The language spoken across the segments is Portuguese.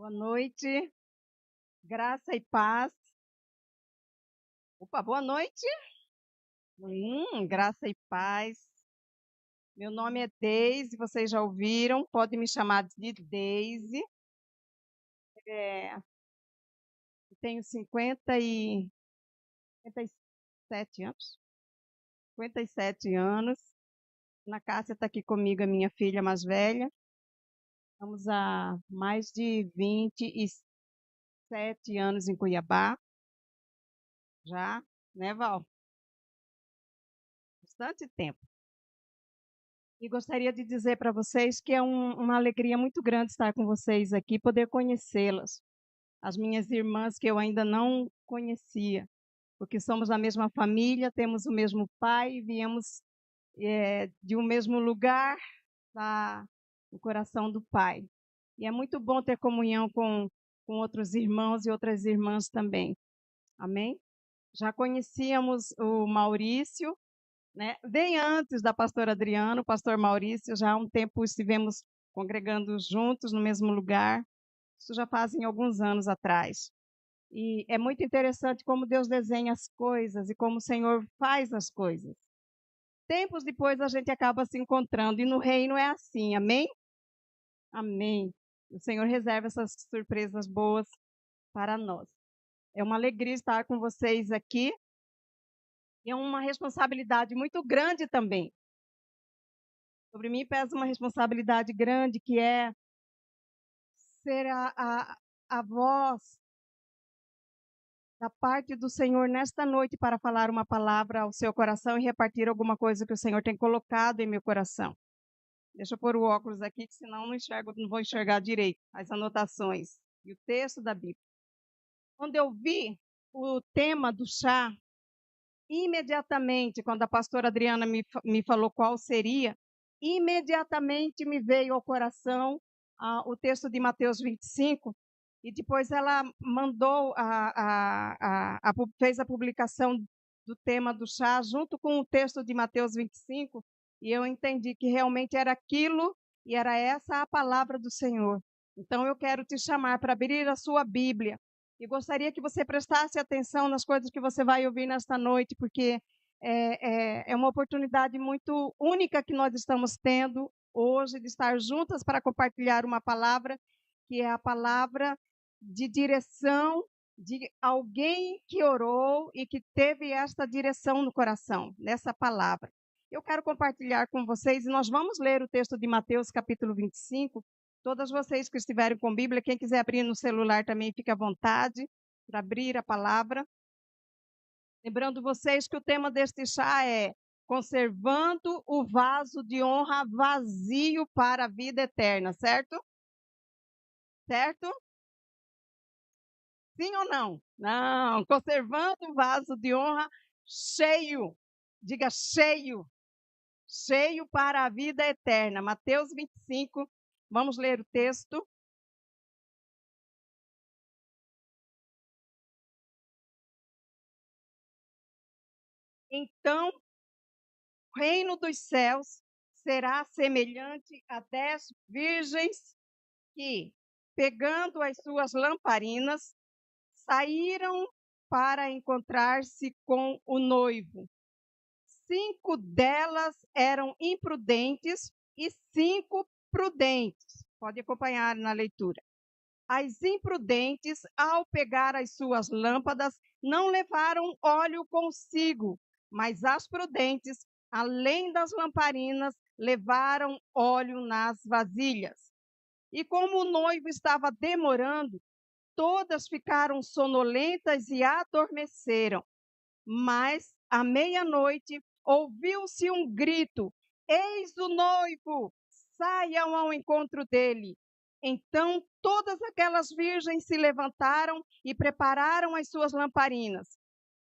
Boa noite, graça e paz. Opa, boa noite. Graça e paz. Meu nome é Deise, vocês já ouviram, pode me chamar de Deise. Eu tenho 57 anos. 57 anos. Na Cássia está aqui comigo a minha filha mais velha. Estamos há mais de 27 anos em Cuiabá. Já, né, Val? Bastante tempo. E gostaria de dizer para vocês que é uma alegria muito grande estar com vocês aqui, poder conhecê-las. As minhas irmãs que eu ainda não conhecia, porque somos da mesma família, temos o mesmo pai, viemos de um mesmo lugar, no coração do Pai. E é muito bom ter comunhão com outros irmãos e outras irmãs também. Amém? Já conhecíamos o Maurício, né? Bem antes da pastora Adriana, o pastor Maurício, já há um tempo estivemos congregando juntos no mesmo lugar. Isso já fazem alguns anos atrás. E é muito interessante como Deus desenha as coisas e como o Senhor faz as coisas. Tempos depois a gente acaba se encontrando e no reino é assim, amém? Amém. O Senhor reserva essas surpresas boas para nós. É uma alegria estar com vocês aqui e é uma responsabilidade muito grande também. Sobre mim pesa uma responsabilidade grande, que é ser a voz da parte do Senhor nesta noite para falar uma palavra ao seu coração e repartir alguma coisa que o Senhor tem colocado em meu coração. Deixa eu pôr o óculos aqui, que senão não vou enxergar direito as anotações e o texto da Bíblia. Quando eu vi o tema do chá, imediatamente, quando a pastora Adriana me falou qual seria, imediatamente me veio ao coração o texto de Mateus 25, e depois ela mandou, fez a publicação do tema do chá junto com o texto de Mateus 25, e eu entendi que realmente era aquilo, e era essa a palavra do Senhor. Então eu quero te chamar para abrir a sua Bíblia, e gostaria que você prestasse atenção nas coisas que você vai ouvir nesta noite, porque é uma oportunidade muito única que nós estamos tendo hoje de estar juntas para compartilhar uma palavra, que é a palavra de direção de alguém que orou e que teve esta direção no coração, nessa palavra. Eu quero compartilhar com vocês, e nós vamos ler o texto de Mateus, capítulo 25, todas vocês que estiverem com Bíblia, quem quiser abrir no celular também, fique à vontade para abrir a palavra. Lembrando vocês que o tema deste chá é conservando o vaso de honra vazio para a vida eterna, certo? Certo? Sim ou não? Não, conservando o vaso de honra cheio. Diga cheio. Cheio para a vida eterna. Mateus 25, vamos ler o texto. Então, o reino dos céus será semelhante a 10 virgens que, pegando as suas lamparinas, saíram para encontrar-se com o noivo. 5 delas eram imprudentes e 5 prudentes. Pode acompanhar na leitura. As imprudentes, ao pegar as suas lâmpadas, não levaram óleo consigo, mas as prudentes, além das lamparinas, levaram óleo nas vasilhas. E como o noivo estava demorando, todas ficaram sonolentas e adormeceram. Mas, à meia-noite, ouviu-se um grito: eis o noivo, saiam ao encontro dele. Então, todas aquelas virgens se levantaram e prepararam as suas lamparinas.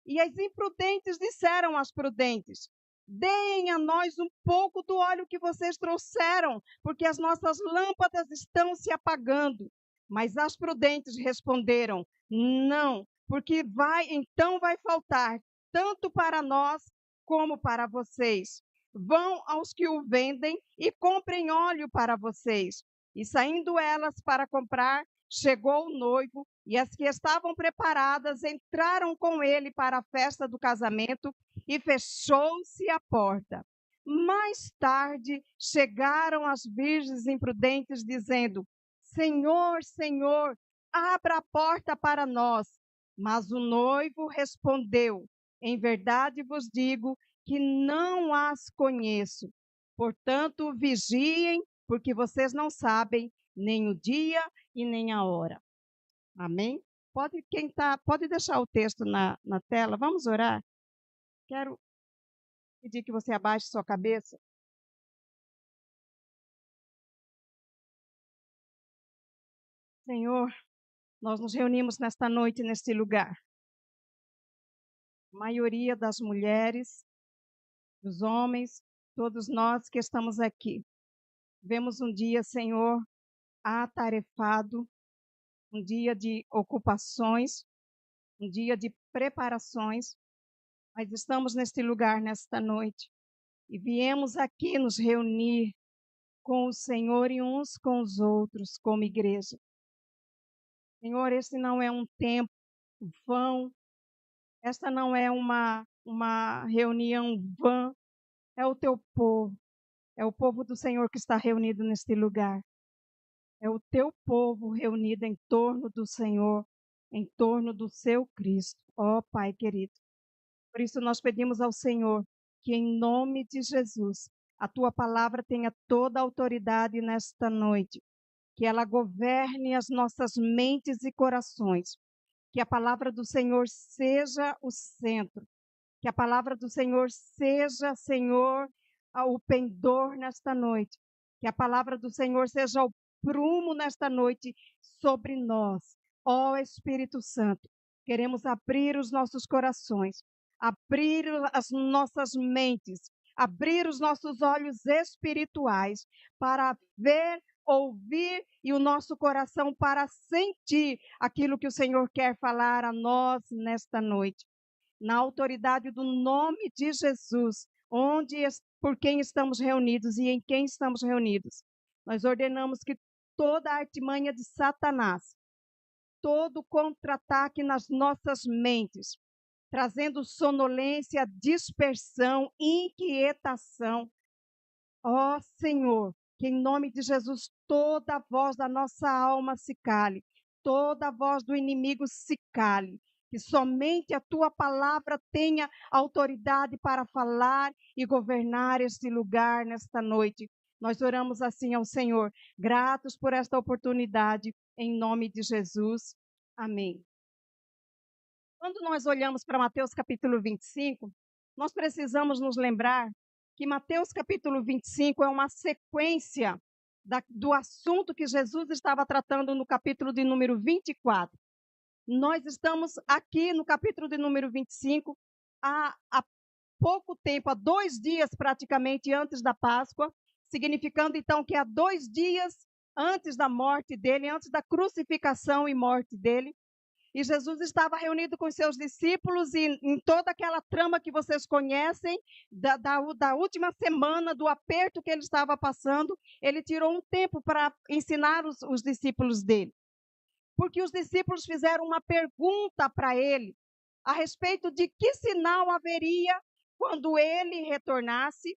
E as imprudentes disseram às prudentes: deem a nós um pouco do óleo que vocês trouxeram, porque as nossas lâmpadas estão se apagando. Mas as prudentes responderam: não, porque então vai faltar tanto para nós como para vocês. Vão aos que o vendem e comprem óleo para vocês. E saindo elas para comprar, chegou o noivo e as que estavam preparadas entraram com ele para a festa do casamento e fechou-se a porta. Mais tarde chegaram as virgens imprudentes, dizendo: Senhor, Senhor, abra a porta para nós. Mas o noivo respondeu: Em verdade vos digo que não as conheço. Portanto, vigiem, porque vocês não sabem nem o dia e nem a hora. Amém? Pode deixar o texto na tela. Vamos orar? Quero pedir que você abaixe sua cabeça. Senhor, nós nos reunimos nesta noite, neste lugar. A maioria das mulheres, dos homens, todos nós que estamos aqui. Vemos um dia, Senhor, atarefado, um dia de ocupações, um dia de preparações, mas estamos neste lugar nesta noite e viemos aqui nos reunir com o Senhor e uns com os outros como igreja. Senhor, este não é um tempo vão, esta não é uma reunião vã, é o teu povo, é o povo do Senhor que está reunido neste lugar. É o teu povo reunido em torno do Senhor, em torno do seu Cristo. Ó Pai querido. Por isso nós pedimos ao Senhor que em nome de Jesus, a tua palavra tenha toda a autoridade nesta noite, que ela governe as nossas mentes e corações, que a palavra do Senhor seja o centro, que a palavra do Senhor seja, Senhor, o pendor nesta noite, que a palavra do Senhor seja o prumo nesta noite sobre nós. Ó Espírito Santo, queremos abrir os nossos corações, abrir as nossas mentes, abrir os nossos olhos espirituais para ver, ouvir e o nosso coração para sentir aquilo que o Senhor quer falar a nós nesta noite. Na autoridade do nome de Jesus, por quem estamos reunidos e em quem estamos reunidos, nós ordenamos que toda a artimanha de Satanás, todo contra-ataque nas nossas mentes, trazendo sonolência, dispersão, inquietação. Ó Senhor, que em nome de Jesus toda a voz da nossa alma se cale, toda a voz do inimigo se cale, que somente a tua palavra tenha autoridade para falar e governar este lugar nesta noite. Nós oramos assim ao Senhor, gratos por esta oportunidade, em nome de Jesus. Amém. Quando nós olhamos para Mateus capítulo 25, nós precisamos nos lembrar que Mateus capítulo 25 é uma sequência do assunto que Jesus estava tratando no capítulo de número 24. Nós estamos aqui no capítulo de número 25 há pouco tempo, há 2 dias praticamente antes da Páscoa, significando então que há 2 dias antes da morte dele, antes da crucificação e morte dele, e Jesus estava reunido com seus discípulos e em toda aquela trama que vocês conhecem, da última semana, do aperto que ele estava passando, ele tirou um tempo para ensinar os discípulos dele. Porque os discípulos fizeram uma pergunta para ele a respeito de que sinal haveria quando ele retornasse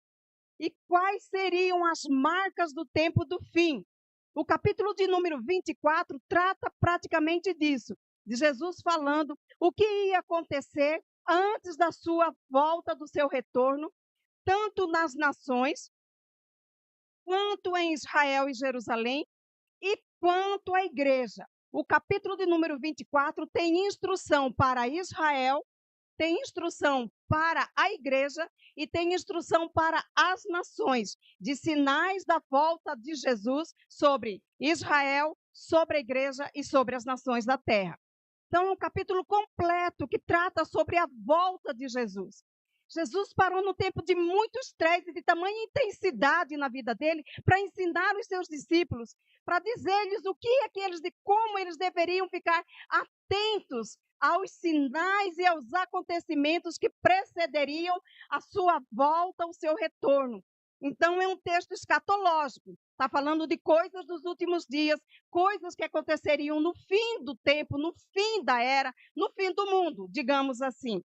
e quais seriam as marcas do tempo do fim. O capítulo de número 24 trata praticamente disso, de Jesus falando o que ia acontecer antes da sua volta, do seu retorno, tanto nas nações, quanto em Israel e Jerusalém, e quanto à igreja. O capítulo de número 24 tem instrução para Israel, tem instrução para a igreja e tem instrução para as nações, de sinais da volta de Jesus sobre Israel, sobre a igreja e sobre as nações da terra. Então, é um capítulo completo que trata sobre a volta de Jesus. Jesus parou num tempo de muito estresse, de tamanha intensidade na vida dele, para ensinar os seus discípulos, para dizer-lhes o que é que eles, de como eles deveriam ficar atentos aos sinais e aos acontecimentos que precederiam a sua volta, o seu retorno. Então, é um texto escatológico, Está falando de coisas dos últimos dias, coisas que aconteceriam no fim do tempo, no fim da era, no fim do mundo, digamos assim.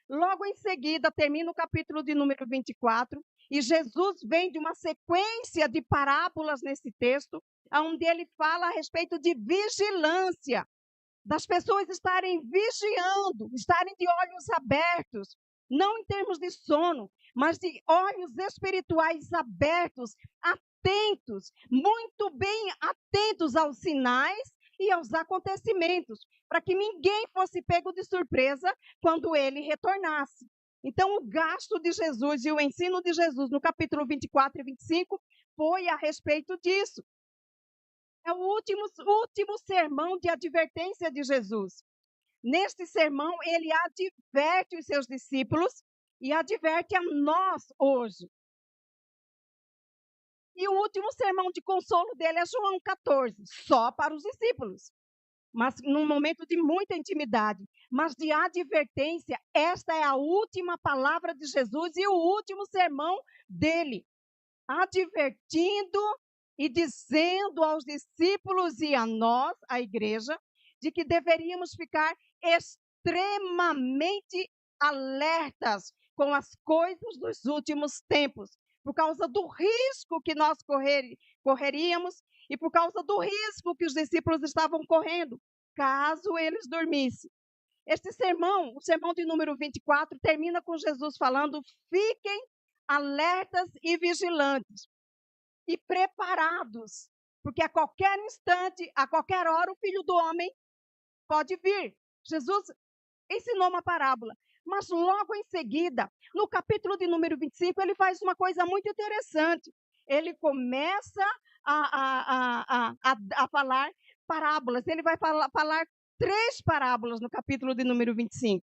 Logo em seguida, termina o capítulo de número 24, e Jesus vem de uma sequência de parábolas nesse texto, onde ele fala a respeito de vigilância, das pessoas estarem vigiando, estarem de olhos abertos, não em termos de sono, mas de olhos espirituais abertos, atentos, muito bem atentos aos sinais e aos acontecimentos, para que ninguém fosse pego de surpresa quando ele retornasse. Então, o gasto de Jesus e o ensino de Jesus no capítulo 24 e 25 foi a respeito disso. É o último sermão de advertência de Jesus. Neste sermão, ele adverte os seus discípulos e adverte a nós hoje. E o último sermão de consolo dele é João 14, só para os discípulos. Mas num momento de muita intimidade, mas de advertência, esta é a última palavra de Jesus e o último sermão dele, advertindo e dizendo aos discípulos e a nós, a igreja, de que deveríamos ficar extremamente alertas com as coisas dos últimos tempos, por causa do risco que nós correríamos e por causa do risco que os discípulos estavam correndo, caso eles dormissem. Este sermão, o sermão de número 24, termina com Jesus falando: fiquem alertas e vigilantes e preparados, porque a qualquer instante, a qualquer hora, o Filho do Homem pode vir. Jesus ensinou uma parábola, mas logo em seguida, no capítulo de número 25, ele faz uma coisa muito interessante. Ele começa a falar parábolas. Ele vai falar 3 parábolas no capítulo de número 25.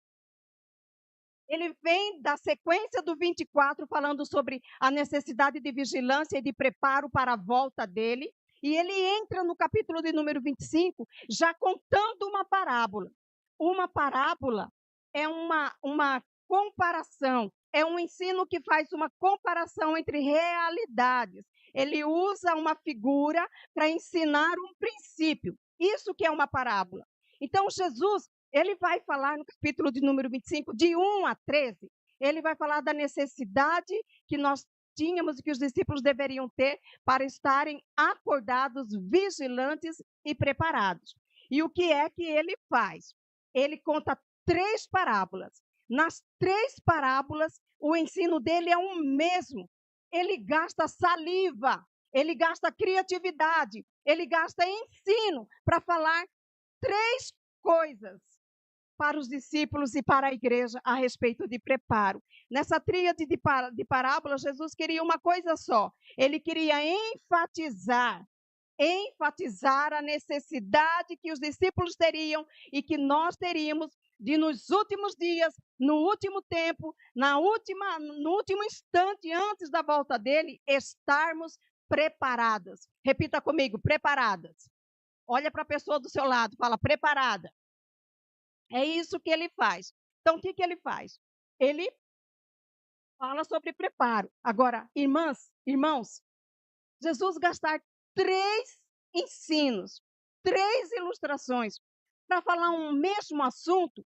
Ele vem da sequência do 24, falando sobre a necessidade de vigilância e de preparo para a volta dele. E ele entra no capítulo de número 25, já contando uma parábola. Uma parábola é uma comparação, é um ensino que faz uma comparação entre realidades. Ele usa uma figura para ensinar um princípio. Isso que é uma parábola. Então, Jesus, ele vai falar no capítulo de número 25, de 1 a 13, ele vai falar da necessidade que nós tínhamos e que os discípulos deveriam ter para estarem acordados, vigilantes e preparados. E o que é que ele faz? Ele conta 3 parábolas. Nas 3 parábolas, o ensino dele é o mesmo. Ele gasta saliva, ele gasta criatividade, ele gasta ensino para falar 3 coisas para os discípulos e para a igreja a respeito de preparo. Nessa tríade de parábolas, Jesus queria uma coisa só. Ele queria enfatizar a necessidade que os discípulos teriam e que nós teríamos de, nos últimos dias, no último tempo, no último instante antes da volta dele, estarmos preparadas. Repita comigo: preparadas. Olha para a pessoa do seu lado, fala: preparada. É isso que ele faz. Então, o que ele faz? Ele fala sobre preparo. Agora, irmãos, Jesus gastar 3 ensinos, 3 ilustrações para falar um mesmo assunto,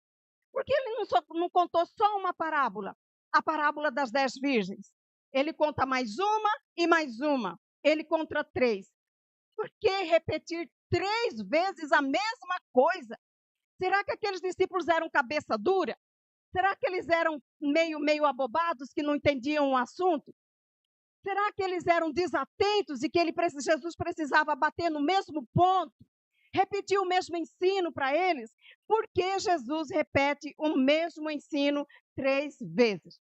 porque ele não contou só uma parábola, a parábola das 10 virgens. Ele conta mais uma e mais uma. Ele conta 3. Por que repetir 3 vezes a mesma coisa? Será que aqueles discípulos eram cabeça dura? Será que eles eram meio abobados, que não entendiam o assunto? Será que eles eram desatentos e que Jesus precisava bater no mesmo ponto? Repetir o mesmo ensino para eles? Por que Jesus repete o mesmo ensino 3 vezes?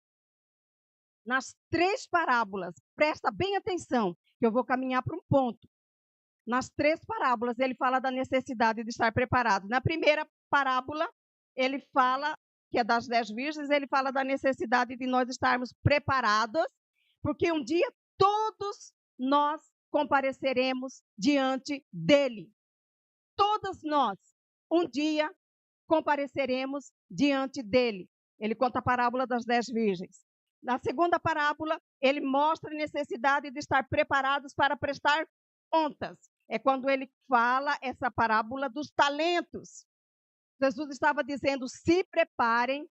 Nas 3 parábolas, presta bem atenção, que eu vou caminhar para um ponto. Nas 3 parábolas, ele fala da necessidade de estar preparado. Na primeira parábola, ele fala, que é das 10 virgens, ele fala da necessidade de nós estarmos preparados, porque um dia todos nós compareceremos diante dele. Todas nós, um dia, compareceremos diante dele. Ele conta a parábola das 10 virgens. Na segunda parábola, ele mostra a necessidade de estar preparados para prestar contas. É quando ele fala essa parábola dos talentos. Jesus estava dizendo: se preparem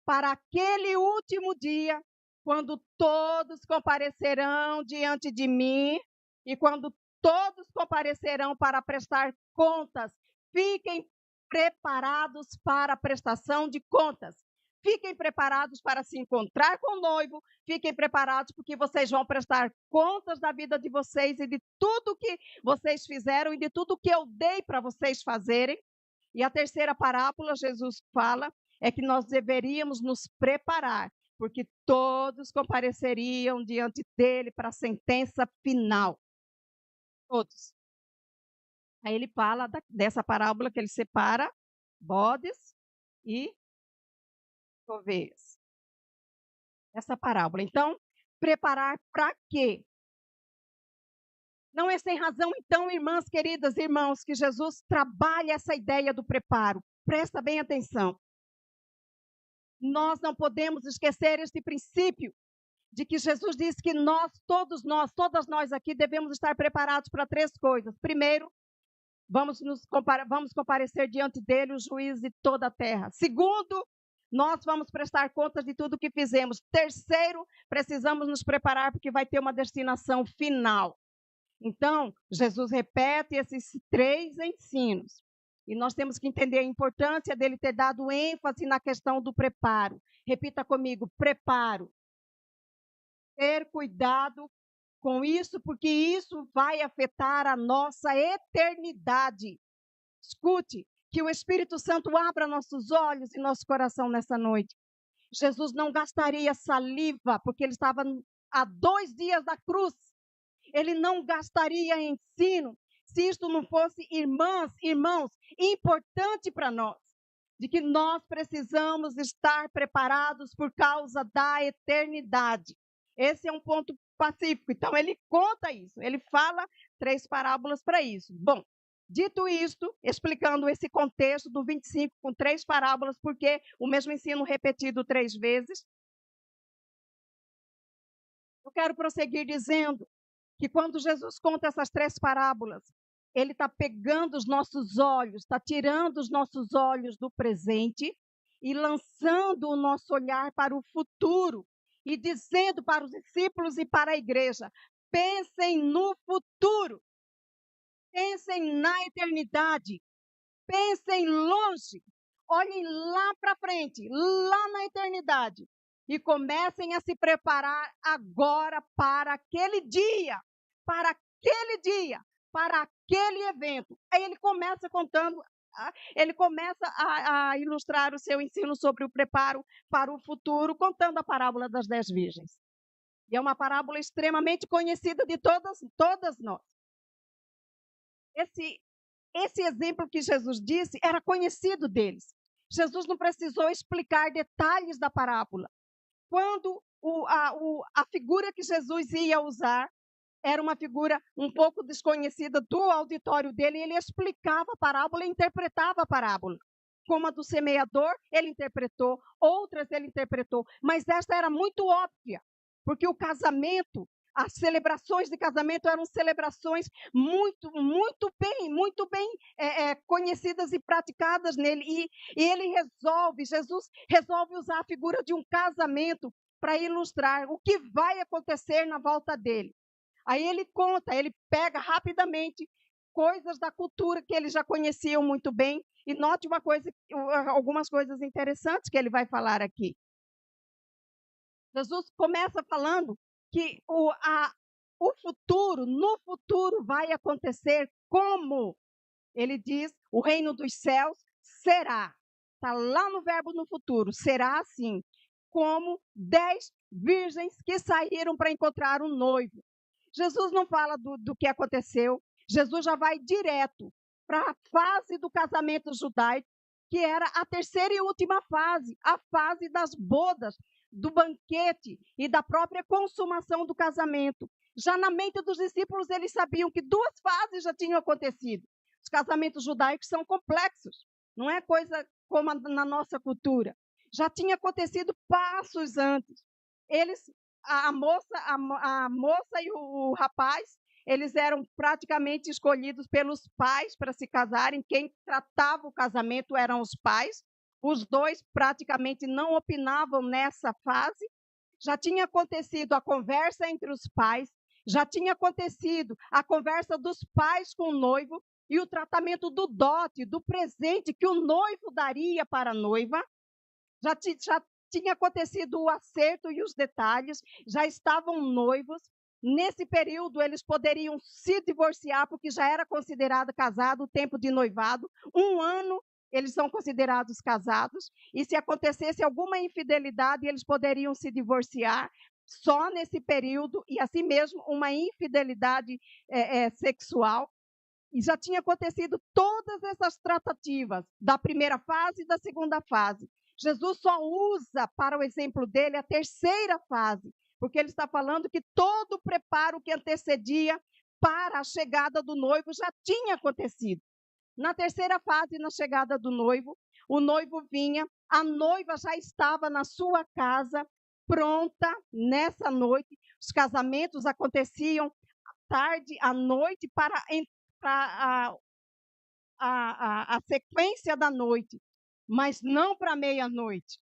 para aquele último dia, quando todos comparecerão diante de mim, e quando todos comparecerão para prestar contas, fiquem preparados para a prestação de contas. Fiquem preparados para se encontrar com o noivo, fiquem preparados porque vocês vão prestar contas da vida de vocês e de tudo que vocês fizeram e de tudo que eu dei para vocês fazerem. E a terceira parábola, Jesus fala, é que nós deveríamos nos preparar, porque todos compareceriam diante dele para a sentença final. Todos. Aí ele fala dessa parábola que ele separa bodes e ovelhas. Essa parábola. Então, preparar para quê? Não é sem razão, então, irmãs queridas, irmãos, que Jesus trabalha essa ideia do preparo. Presta bem atenção. Nós não podemos esquecer este princípio de que Jesus disse que todas nós aqui devemos estar preparados para três coisas. Primeiro, vamos comparecer diante dele, o juiz de toda a terra. Segundo, nós vamos prestar contas de tudo que fizemos. Terceiro, precisamos nos preparar porque vai ter uma destinação final. Então, Jesus repete esses três ensinos. E nós temos que entender a importância dele ter dado ênfase na questão do preparo. Repita comigo: preparo. Ter cuidado com isso, porque isso vai afetar a nossa eternidade. Escute, que o Espírito Santo abra nossos olhos e nosso coração nessa noite. Jesus não gastaria saliva, porque ele estava há 2 dias da cruz. Ele não gastaria ensino se isto não fosse, irmãs, irmãos, importante para nós, de que nós precisamos estar preparados por causa da eternidade. Esse é um ponto pacífico. Então, ele conta isso, ele fala 3 parábolas para isso. Bom, dito isto, explicando esse contexto do 25 com 3 parábolas, porque o mesmo ensino repetido 3 vezes, eu quero prosseguir dizendo que quando Jesus conta essas 3 parábolas, ele está pegando os nossos olhos, está tirando os nossos olhos do presente e lançando o nosso olhar para o futuro e dizendo para os discípulos e para a igreja: pensem no futuro, pensem na eternidade, pensem longe, olhem lá para frente, lá na eternidade e comecem a se preparar agora para aquele dia, para aquele evento. Aí ele começa contando, ele começa a ilustrar o seu ensino sobre o preparo para o futuro, contando a parábola das 10 virgens. E é uma parábola extremamente conhecida de todas nós. Esse exemplo que Jesus disse era conhecido deles. Jesus não precisou explicar detalhes da parábola. Quando a figura que Jesus ia usar era uma figura um pouco desconhecida do auditório dele, ele explicava a parábola e interpretava a parábola. Como a do semeador, ele interpretou, outras ele interpretou, mas esta era muito óbvia, porque o casamento, as celebrações de casamento eram celebrações muito bem conhecidas e praticadas nele, e Jesus resolve usar a figura de um casamento para ilustrar o que vai acontecer na volta dele. Aí ele conta, ele pega rapidamente coisas da cultura que eles já conheciam muito bem, e note algumas coisas interessantes que ele vai falar aqui. Jesus começa falando que no futuro vai acontecer como? Ele diz, o reino dos céus será. Está lá no verbo no futuro, será assim, como 10 virgens que saíram para encontrar um noivo. Jesus não fala do que aconteceu, Jesus já vai direto para a fase do casamento judaico, que era a terceira e última fase, a fase das bodas, do banquete e da própria consumação do casamento. Já na mente dos discípulos, eles sabiam que 2 fases já tinham acontecido. Os casamentos judaicos são complexos, não é coisa como na nossa cultura. Já tinha acontecido passos antes. A moça e o rapaz, eles eram praticamente escolhidos pelos pais para se casarem. Quem tratava o casamento eram os pais. Os dois praticamente não opinavam nessa fase. Já tinha acontecido a conversa entre os pais, já tinha acontecido a conversa dos pais com o noivo e o tratamento do dote, do presente que o noivo daria para a noiva. Já tinha acontecido o acerto e os detalhes, já estavam noivos. Nesse período, eles poderiam se divorciar, porque já era considerado casado o tempo de noivado. 1 ano, eles são considerados casados. E se acontecesse alguma infidelidade, eles poderiam se divorciar só nesse período. E assim mesmo, uma infidelidade sexual. E já tinha acontecido todas essas tratativas, da primeira fase e da segunda fase. Jesus só usa para o exemplo dele a terceira fase, porque ele está falando que todo o preparo que antecedia para a chegada do noivo já tinha acontecido. Na terceira fase, na chegada do noivo, o noivo vinha, a noiva já estava na sua casa, pronta nessa noite. Os casamentos aconteciam à tarde, à noite, para a sequência da noite, mas não para meia-noite.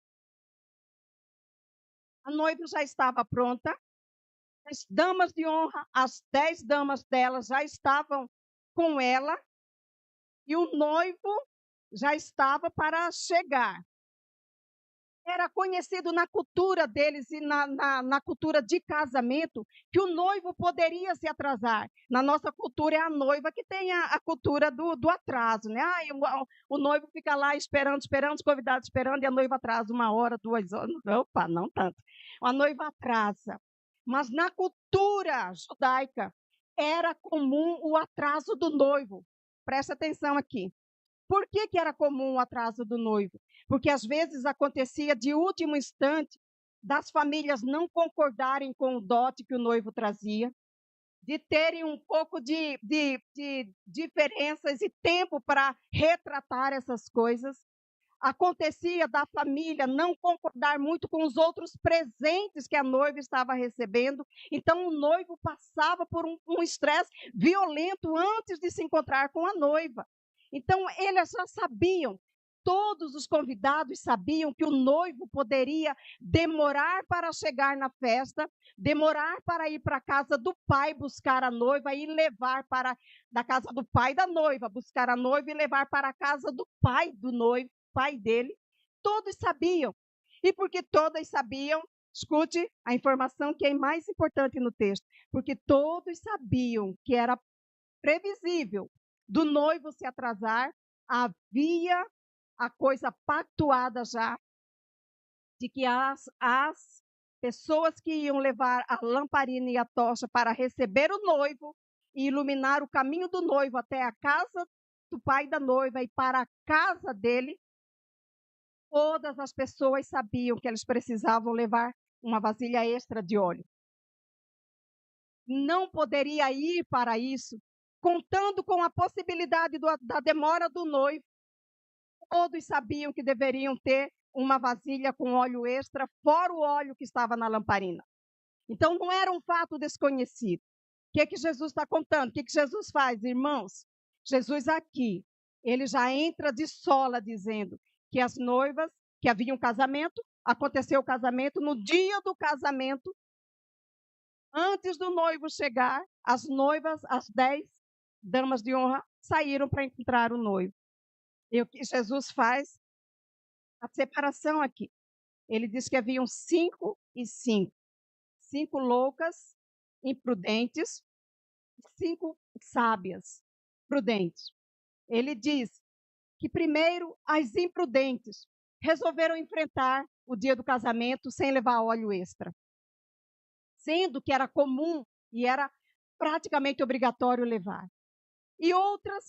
A noiva já estava pronta, as damas de honra, as 10 damas dela já estavam com ela, e o noivo já estava para chegar. Era conhecido na cultura deles e na cultura de casamento que o noivo poderia se atrasar. Na nossa cultura é a noiva que tem a cultura do atraso, né? O noivo fica lá esperando, os convidados esperando, e a noiva atrasa 1 hora, 2 horas. Opa, não tanto. A noiva atrasa. Mas na cultura judaica era comum o atraso do noivo. Presta atenção aqui. Por que era comum o atraso do noivo? Porque às vezes acontecia de último instante das famílias não concordarem com o dote que o noivo trazia, de terem um pouco de diferenças e tempo para retratar essas coisas. Acontecia da família não concordar muito com os outros presentes que a noiva estava recebendo. Então, o noivo passava por um estresse violento antes de se encontrar com a noiva. Então, eles já sabiam, todos os convidados sabiam que o noivo poderia demorar para chegar na festa, demorar para ir para a casa do pai buscar a noiva e levar da casa do pai da noiva, buscar a noiva e levar para a casa do pai do noivo, pai dele. Todos sabiam. E porque todos sabiam, escute a informação que é mais importante no texto, porque todos sabiam que era previsível do noivo se atrasar, havia a coisa pactuada já, de que as pessoas que iam levar a lamparina e a tocha para receber o noivo e iluminar o caminho do noivo até a casa do pai da noiva e para a casa dele, todas as pessoas sabiam que eles precisavam levar uma vasilha extra de óleo. Não poderia ir para isso contando com a possibilidade da demora do noivo. Todos sabiam que deveriam ter uma vasilha com óleo extra, fora o óleo que estava na lamparina. Então, não era um fato desconhecido. O que Jesus está contando? O que Jesus faz, irmãos? Jesus aqui, ele já entra de sola dizendo que as noivas, que havia um casamento, aconteceu o casamento, no dia do casamento, antes do noivo chegar, as noivas, as 10 damas de honra, saíram para encontrar o noivo. E o que Jesus faz? A separação aqui. Ele diz que haviam 5 e 5. 5 loucas, imprudentes, 5 sábias, prudentes. Ele diz que primeiro as imprudentes resolveram enfrentar o dia do casamento sem levar óleo extra, sendo que era comum e era praticamente obrigatório levar. E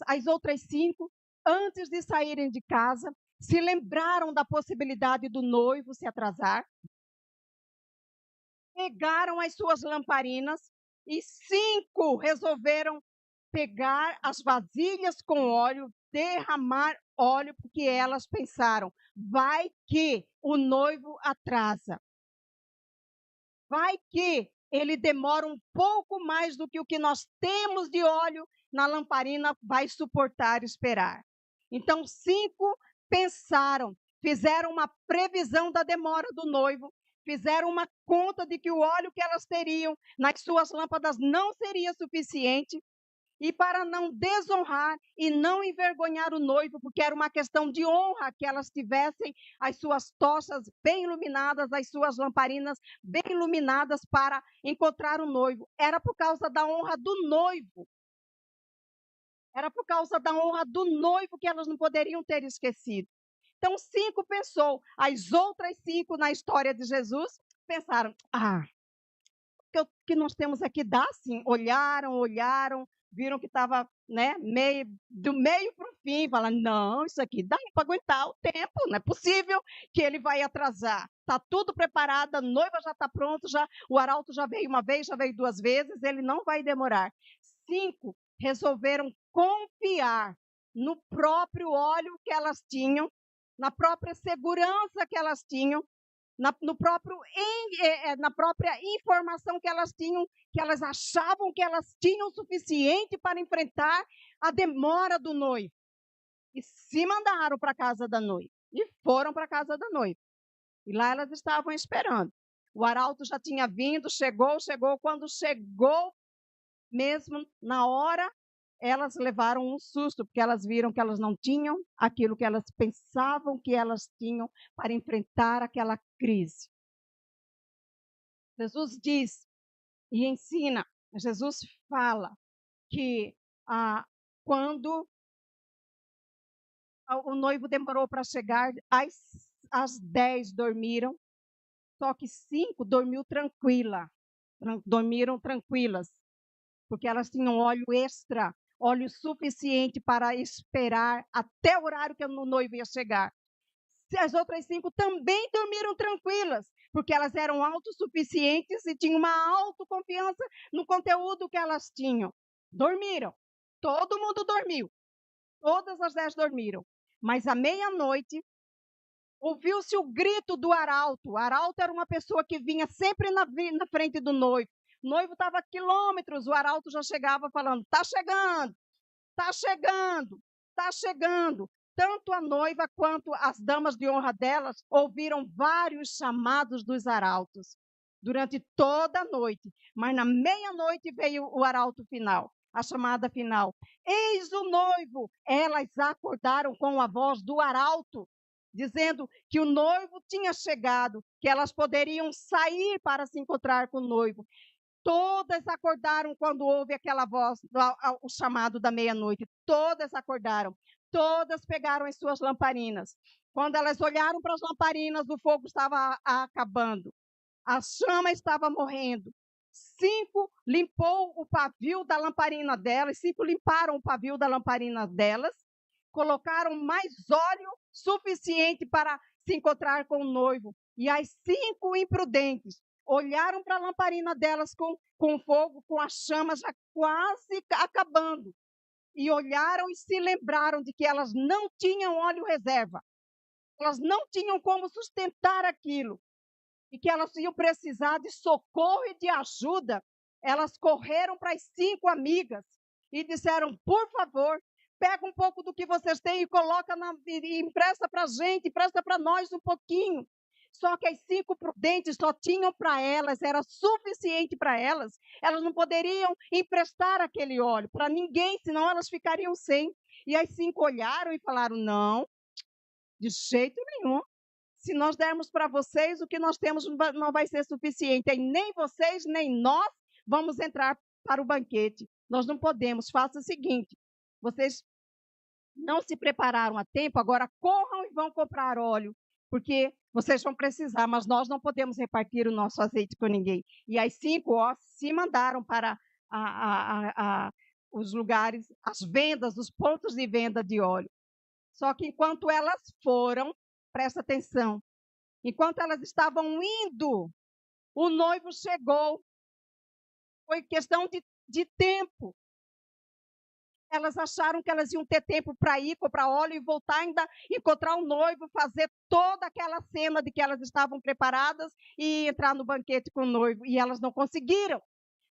as outras 5, antes de saírem de casa, se lembraram da possibilidade do noivo se atrasar, pegaram as suas lamparinas e 5 resolveram pegar as vasilhas com óleo, derramar óleo, porque elas pensaram, vai que o noivo atrasa. Vai que ele demora um pouco mais do que o que nós temos de óleo na lamparina vai suportar esperar. Então, 5 pensaram, fizeram uma previsão da demora do noivo, fizeram uma conta de que o óleo que elas teriam nas suas lâmpadas não seria suficiente, e para não desonrar e não envergonhar o noivo, porque era uma questão de honra que elas tivessem as suas tochas bem iluminadas, as suas lamparinas bem iluminadas para encontrar o noivo. Era por causa da honra do noivo. Era por causa da honra do noivo que elas não poderiam ter esquecido. Então, 5 pensou. As outras 5 na história de Jesus pensaram, o que nós temos aqui dá sim. Olharam, viram que estava, né, do meio para o fim, falaram, não, isso aqui dá para aguentar o tempo, não é possível que ele vai atrasar. Está tudo preparado, a noiva já está pronta, o arauto já veio uma vez, já veio 2 vezes, ele não vai demorar. 5 resolveram confiar no próprio óleo que elas tinham, na própria segurança que elas tinham, na própria informação que elas tinham, que elas achavam que elas tinham o suficiente para enfrentar a demora do noivo. E se mandaram para a casa da noiva. E foram para a casa da noiva. E lá elas estavam esperando. O arauto já tinha vindo, chegou. Quando chegou, mesmo na hora, elas levaram um susto, porque elas viram que elas não tinham aquilo que elas pensavam que elas tinham para enfrentar aquela crise. Jesus diz e ensina, Jesus fala que quando o noivo demorou para chegar, às 10 dormiram, só que 5 dormiram tranquilas, porque elas tinham óleo extra, óleo suficiente para esperar até o horário que o noivo ia chegar. As outras 5 também dormiram tranquilas, porque elas eram autossuficientes e tinham uma autoconfiança no conteúdo que elas tinham. Dormiram. Todo mundo dormiu. Todas as 10 dormiram. Mas à meia-noite, ouviu-se o grito do arauto. O arauto era uma pessoa que vinha sempre na frente do noivo. O noivo estava a quilômetros, o arauto já chegava falando, está chegando, está chegando, está chegando. Tanto a noiva quanto as damas de honra delas ouviram vários chamados dos arautos durante toda a noite. Mas na meia-noite veio o arauto final, a chamada final. Eis o noivo! Elas acordaram com a voz do arauto, dizendo que o noivo tinha chegado, que elas poderiam sair para se encontrar com o noivo. Todas acordaram quando houve aquela voz, o chamado da meia-noite. Todas acordaram. Todas pegaram as suas lamparinas. Quando elas olharam para as lamparinas, o fogo estava acabando. A chama estava morrendo. 5 limpou o pavio da lamparina delas. 5 limparam o pavio da lamparina delas. Colocaram mais óleo suficiente para se encontrar com o noivo. E as 5 imprudentes olharam para a lamparina delas com fogo, com as chamas já quase acabando. E olharam e se lembraram de que elas não tinham óleo reserva. Elas não tinham como sustentar aquilo. E que elas iam precisar de socorro e de ajuda. Elas correram para as 5 amigas e disseram, por favor, pega um pouco do que vocês têm e coloca e empresta para a gente, empresta para nós um pouquinho. Só que as 5 prudentes só tinham para elas, era suficiente para elas. Elas não poderiam emprestar aquele óleo para ninguém, senão elas ficariam sem. E as 5 olharam e falaram, não, de jeito nenhum. Se nós dermos para vocês, o que nós temos não vai ser suficiente. E nem vocês, nem nós vamos entrar para o banquete. Nós não podemos. Faça o seguinte, vocês não se prepararam a tempo, agora corram e vão comprar óleo, porque vocês vão precisar, mas nós não podemos repartir o nosso azeite com ninguém. E as 5 se mandaram para os lugares, as vendas, os pontos de venda de óleo. Só que enquanto elas foram, presta atenção, enquanto elas estavam indo, o noivo chegou. Foi questão de tempo. Elas acharam que elas iam ter tempo para ir, comprar óleo e voltar ainda, encontrar o noivo, fazer toda aquela cena de que elas estavam preparadas e entrar no banquete com o noivo. E elas não conseguiram.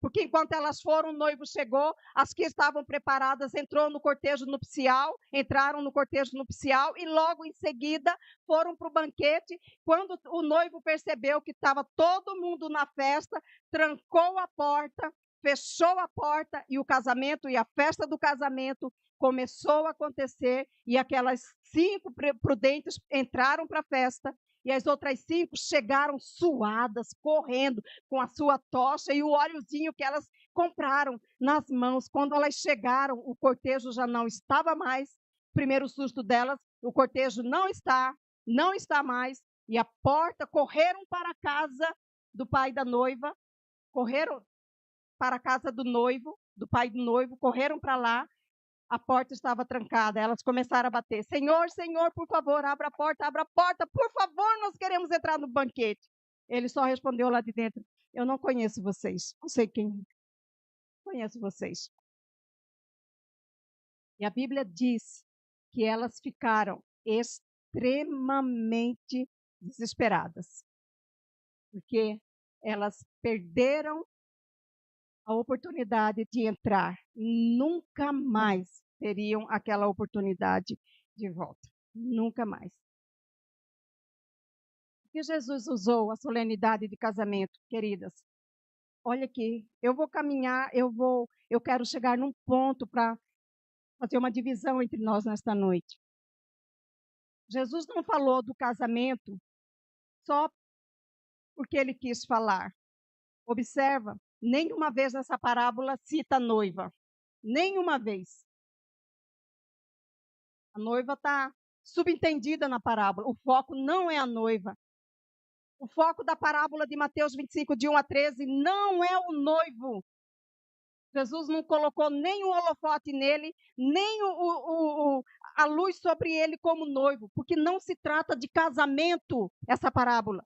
Porque enquanto elas foram, o noivo chegou, as que estavam preparadas entrou no cortejo nupcial, entraram no cortejo nupcial e logo em seguida foram para o banquete. Quando o noivo percebeu que estava todo mundo na festa, trancou a porta, fechou a porta e o casamento e a festa do casamento começou a acontecer e aquelas 5 prudentes entraram para a festa e as outras 5 chegaram suadas, correndo, com a sua tocha e o óleozinho que elas compraram nas mãos. Quando elas chegaram, o cortejo já não estava mais. Primeiro susto delas, o cortejo não está mais. E a porta, correram para a casa do pai da noiva, correram para a casa do noivo, do pai do noivo, correram para lá. A porta estava trancada, elas começaram a bater. Senhor, Senhor, por favor, abra a porta, por favor, nós queremos entrar no banquete. Ele só respondeu lá de dentro, eu não conheço vocês, não sei quem, conheço vocês. E a Bíblia diz que elas ficaram extremamente desesperadas, porque elas perderam a oportunidade de entrar. Nunca mais teriam aquela oportunidade de volta. Nunca mais. Porque Jesus usou a solenidade de casamento, queridas. Olha aqui, eu vou caminhar, eu quero chegar num ponto para fazer uma divisão entre nós nesta noite. Jesus não falou do casamento só porque ele quis falar. Observa, nenhuma vez nessa parábola cita a noiva. Nenhuma vez. A noiva está subentendida na parábola. O foco não é a noiva. O foco da parábola de Mateus 25, de 1 a 13, não é o noivo. Jesus não colocou nem o holofote nele, nem a luz sobre ele como noivo, porque não se trata de casamento, essa parábola.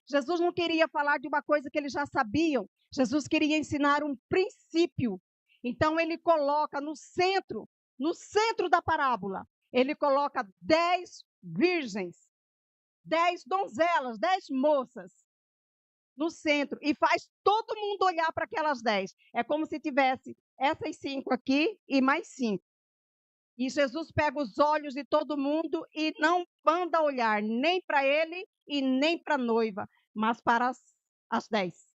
Jesus não queria falar de uma coisa que eles já sabiam. Jesus queria ensinar um princípio. Então, ele coloca no centro da parábola, ele coloca 10 virgens, 10 donzelas, 10 moças no centro e faz todo mundo olhar para aquelas 10. É como se tivesse essas 5 aqui e mais 5. E Jesus pega os olhos de todo mundo e não manda olhar nem para ele e nem para a noiva, mas para as 10.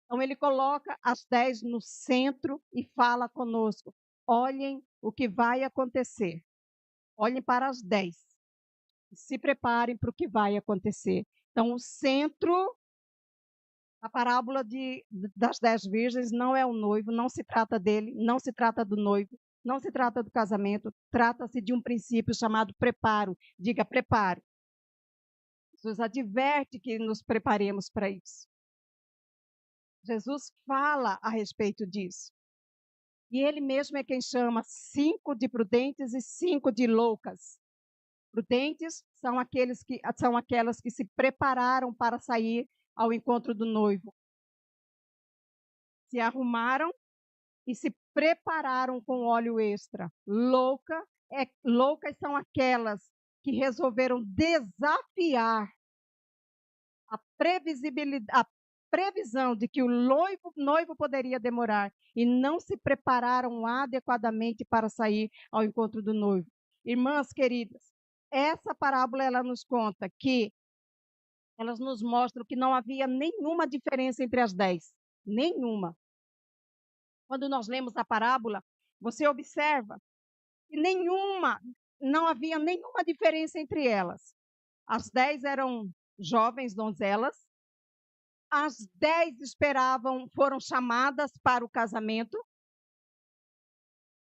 Então, ele coloca as 10 no centro e fala conosco. Olhem o que vai acontecer. Olhem para as 10. Se preparem para o que vai acontecer. Então, o centro, a parábola das 10 virgens não é o noivo, não se trata dele, não se trata do noivo, não se trata do casamento, trata-se de um princípio chamado preparo. Diga, preparo. Jesus adverte que nos preparemos para isso. Jesus fala a respeito disso. E ele mesmo é quem chama 5 de prudentes e 5 de loucas. Prudentes são aquelas que se prepararam para sair ao encontro do noivo. Se arrumaram e se prepararam com óleo extra. Loucas são aquelas que resolveram desafiar a previsão de que o noivo poderia demorar e não se prepararam adequadamente para sair ao encontro do noivo. Irmãs queridas, essa parábola ela nos conta que elas nos mostram que não havia nenhuma diferença entre as 10. Nenhuma. Quando nós lemos a parábola, você observa que não havia nenhuma diferença entre elas. As 10 eram jovens donzelas, as 10 foram chamadas para o casamento,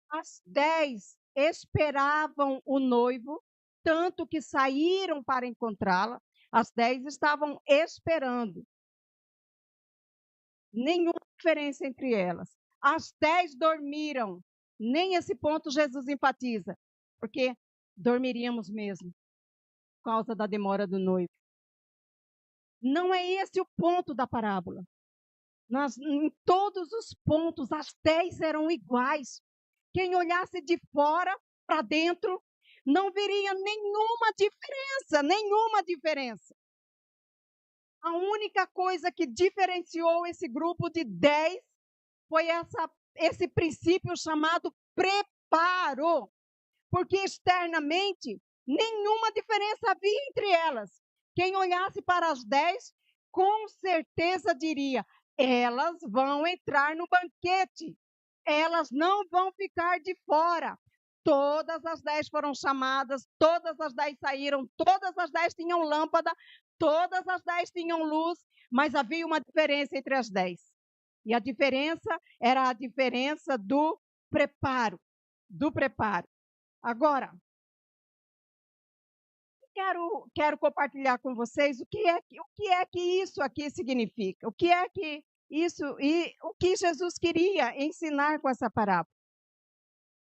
as 10 esperavam o noivo, tanto que saíram para encontrá-la, as 10 estavam esperando. Nenhuma diferença entre elas. As 10 dormiram. Nem esse ponto Jesus enfatiza, porque dormiríamos mesmo, por causa da demora do noivo. Não é esse o ponto da parábola. Em todos os pontos, as 10 eram iguais. quem olhasse de fora para dentro, não veria nenhuma diferença. A única coisa que diferenciou esse grupo de 10 foi esse princípio chamado preparo, porque externamente nenhuma diferença havia entre elas. Quem olhasse para as 10, com certeza diria: elas vão entrar no banquete, elas não vão ficar de fora. Todas as 10 foram chamadas, todas as 10 saíram, todas as 10 tinham lâmpada, todas as 10 tinham luz, mas havia uma diferença entre as 10. E a diferença era a diferença do preparo. Agora, quero compartilhar com vocês o que é que isso aqui significa. O que é que isso e o que Jesus queria ensinar com essa parábola.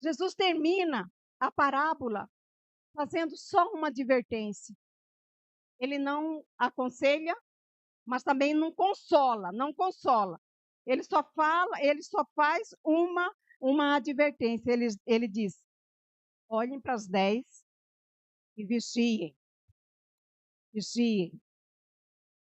Jesus termina a parábola fazendo só uma advertência. Ele não aconselha, mas também não consola. Ele só faz uma advertência. Ele diz: olhem para as 10 e vigiem.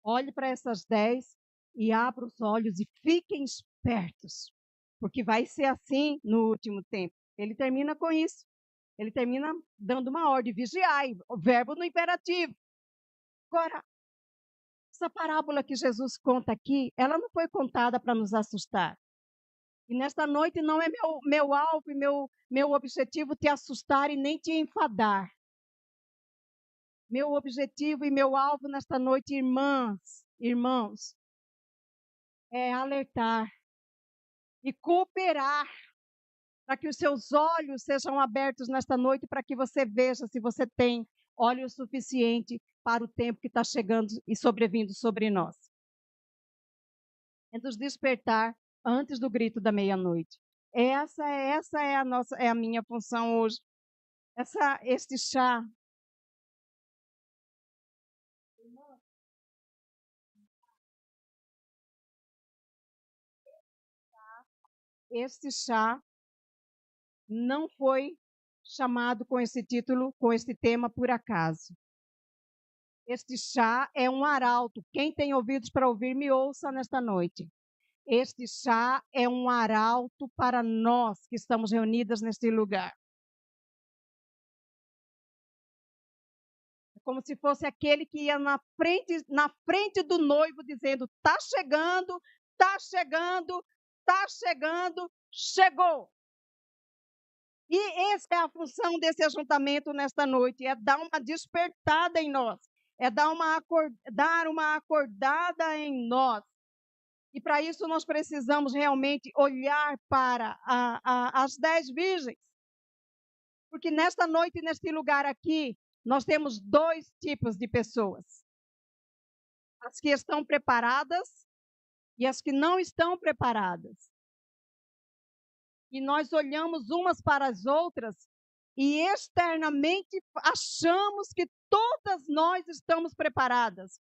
Olhe para essas 10 e abra os olhos e fiquem espertos, porque vai ser assim no último tempo. Ele termina com isso. Ele termina dando uma ordem: vigiai, o verbo no imperativo. Agora, essa parábola que Jesus conta aqui, ela não foi contada para nos assustar. E nesta noite não é meu alvo e meu objetivo te assustar e nem te enfadar. Meu objetivo e meu alvo nesta noite, irmãos, é alertar e cooperar para que os seus olhos sejam abertos nesta noite, para que você veja se você tem óleo suficiente para o tempo que está chegando e sobrevindo sobre nós. É nos despertar antes do grito da meia-noite. Essa é a minha função hoje. Este chá. Este chá não foi chamado com esse título, com este tema, por acaso. Este chá é um arauto. Quem tem ouvidos para ouvir, me ouça nesta noite. Este chá é um arauto para nós que estamos reunidas neste lugar. É como se fosse aquele que ia na frente do noivo dizendo: está chegando, chegou. E essa é a função desse ajuntamento nesta noite, é dar uma despertada em nós, é dar uma acordada em nós. E para isso nós precisamos realmente olhar para as 10 virgens. Porque nesta noite, neste lugar aqui, nós temos 2 tipos de pessoas. As que estão preparadas e as que não estão preparadas. E nós olhamos umas para as outras e externamente achamos que todas nós estamos preparadas.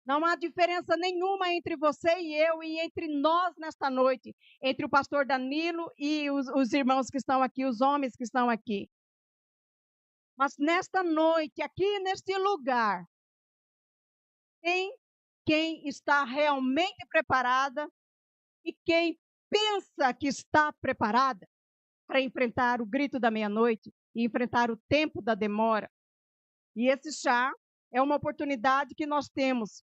Não há diferença nenhuma entre você e eu e entre nós nesta noite, entre o pastor Danilo e os irmãos que estão aqui, os homens que estão aqui. Mas nesta noite, aqui neste lugar, tem quem está realmente preparada e quem pensa que está preparada para enfrentar o grito da meia-noite e enfrentar o tempo da demora. E esse chá é uma oportunidade que nós temos.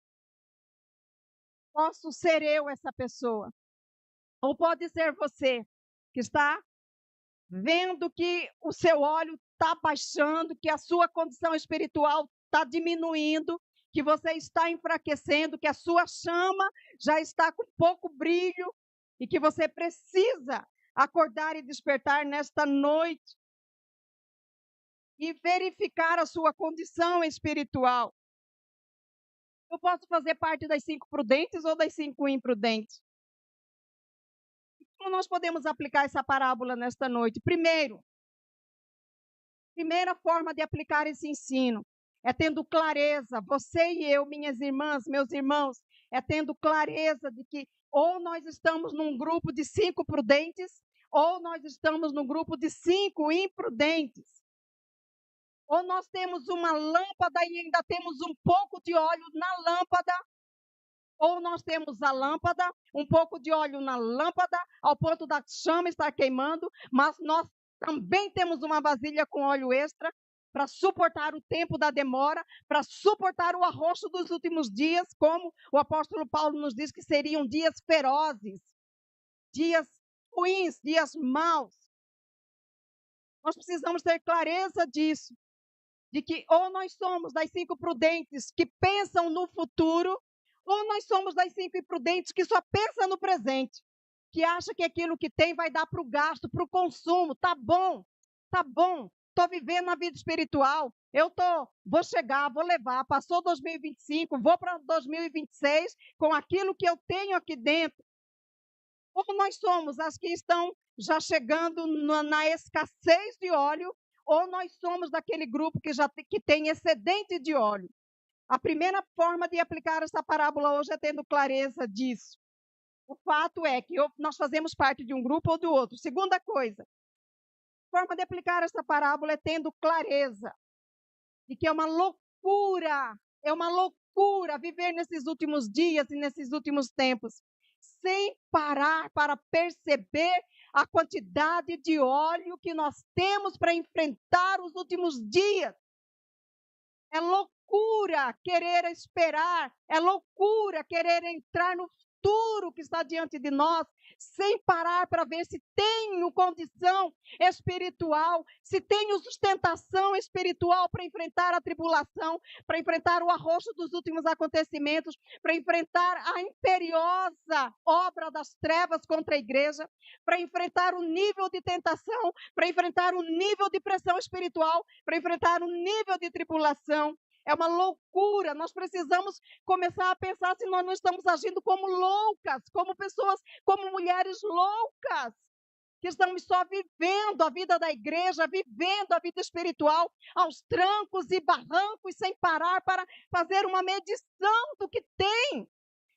Posso ser eu essa pessoa, ou pode ser você que está vendo que o seu óleo está baixando, que a sua condição espiritual está diminuindo, que você está enfraquecendo, que a sua chama já está com pouco brilho e que você precisa acordar e despertar nesta noite e verificar a sua condição espiritual. Eu posso fazer parte das 5 prudentes ou das 5 imprudentes? Como nós podemos aplicar essa parábola nesta noite? Primeira forma de aplicar esse ensino é tendo clareza, você e eu, minhas irmãs, meus irmãos, é tendo clareza de que ou nós estamos num grupo de 5 prudentes Ou nós estamos no grupo de 5 imprudentes. Ou nós temos uma lâmpada e ainda temos um pouco de óleo na lâmpada. Ou nós temos a lâmpada, um pouco de óleo na lâmpada, ao ponto da chama estar queimando, mas nós também temos uma vasilha com óleo extra para suportar o tempo da demora, para suportar o arroxo dos últimos dias, como o apóstolo Paulo nos diz que seriam dias ferozes, dias ruins, dias maus. Nós precisamos ter clareza disso, de que ou nós somos das 5 prudentes que pensam no futuro, ou nós somos das 5 imprudentes que só pensam no presente, que acha que aquilo que tem vai dar para o gasto, para o consumo. Tá bom, estou vivendo a vida espiritual, vou chegar, vou levar, passou 2025, vou para 2026 com aquilo que eu tenho aqui dentro. Ou nós somos as que estão já chegando na escassez de óleo, ou nós somos daquele grupo que tem excedente de óleo. A primeira forma de aplicar essa parábola hoje é tendo clareza disso. O fato é que nós fazemos parte de um grupo ou do outro. Segunda coisa, a forma de aplicar essa parábola é tendo clareza de que é uma loucura viver nesses últimos dias e nesses últimos tempos, sem parar para perceber a quantidade de óleo que nós temos para enfrentar os últimos dias. É loucura querer esperar, é loucura querer entrar no futuro que está diante de nós, sem parar para ver se tenho condição espiritual, se tenho sustentação espiritual para enfrentar a tribulação, para enfrentar o arroxo dos últimos acontecimentos, para enfrentar a imperiosa obra das trevas contra a igreja, para enfrentar o nível de tentação, para enfrentar o nível de pressão espiritual, para enfrentar o nível de tribulação. É uma loucura, nós precisamos começar a pensar se nós não estamos agindo como loucas, como pessoas, como mulheres loucas, que estamos só vivendo a vida da igreja, vivendo a vida espiritual, aos trancos e barrancos, sem parar para fazer uma medição do que tem,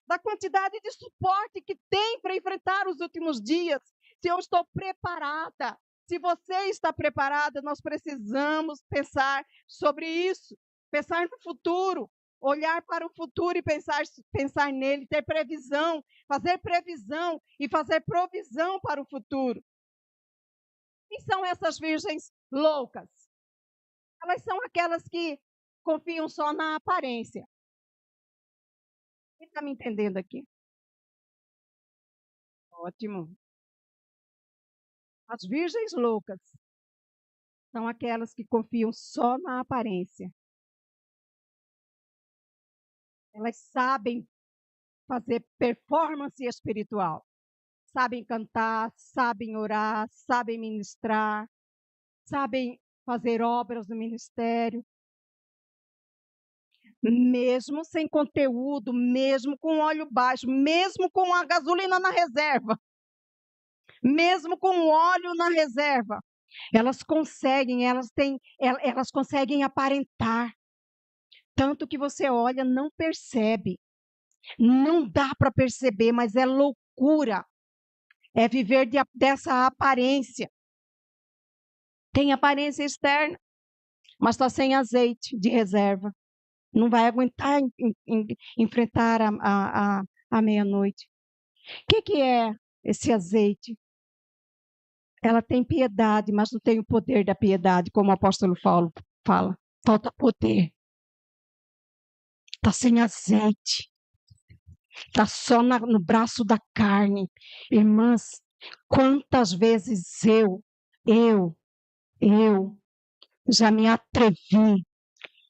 da quantidade de suporte que tem para enfrentar os últimos dias. Se eu estou preparada, se você está preparada, nós precisamos pensar sobre isso. Pensar no futuro, olhar para o futuro e pensar nele, ter previsão, fazer previsão e fazer provisão para o futuro. Quem são essas virgens loucas? Elas são aquelas que confiam só na aparência. Quem está me entendendo aqui? Ótimo. As virgens loucas são aquelas que confiam só na aparência. Elas sabem fazer performance espiritual. Sabem cantar, sabem orar, sabem ministrar, sabem fazer obras no ministério. Mesmo sem conteúdo, mesmo com óleo baixo, mesmo com a gasolina na reserva, mesmo com óleo na reserva, elas conseguem aparentar. Tanto que você olha, não percebe. Não dá para perceber, mas é loucura. É viver dessa aparência. Tem aparência externa, mas está sem azeite de reserva. Não vai aguentar enfrentar a meia-noite. O que é esse azeite? Ela tem piedade, mas não tem o poder da piedade, como o apóstolo Paulo fala. Falta poder. Está sem azeite. Está só no braço da carne. Irmãs, quantas vezes eu já me atrevi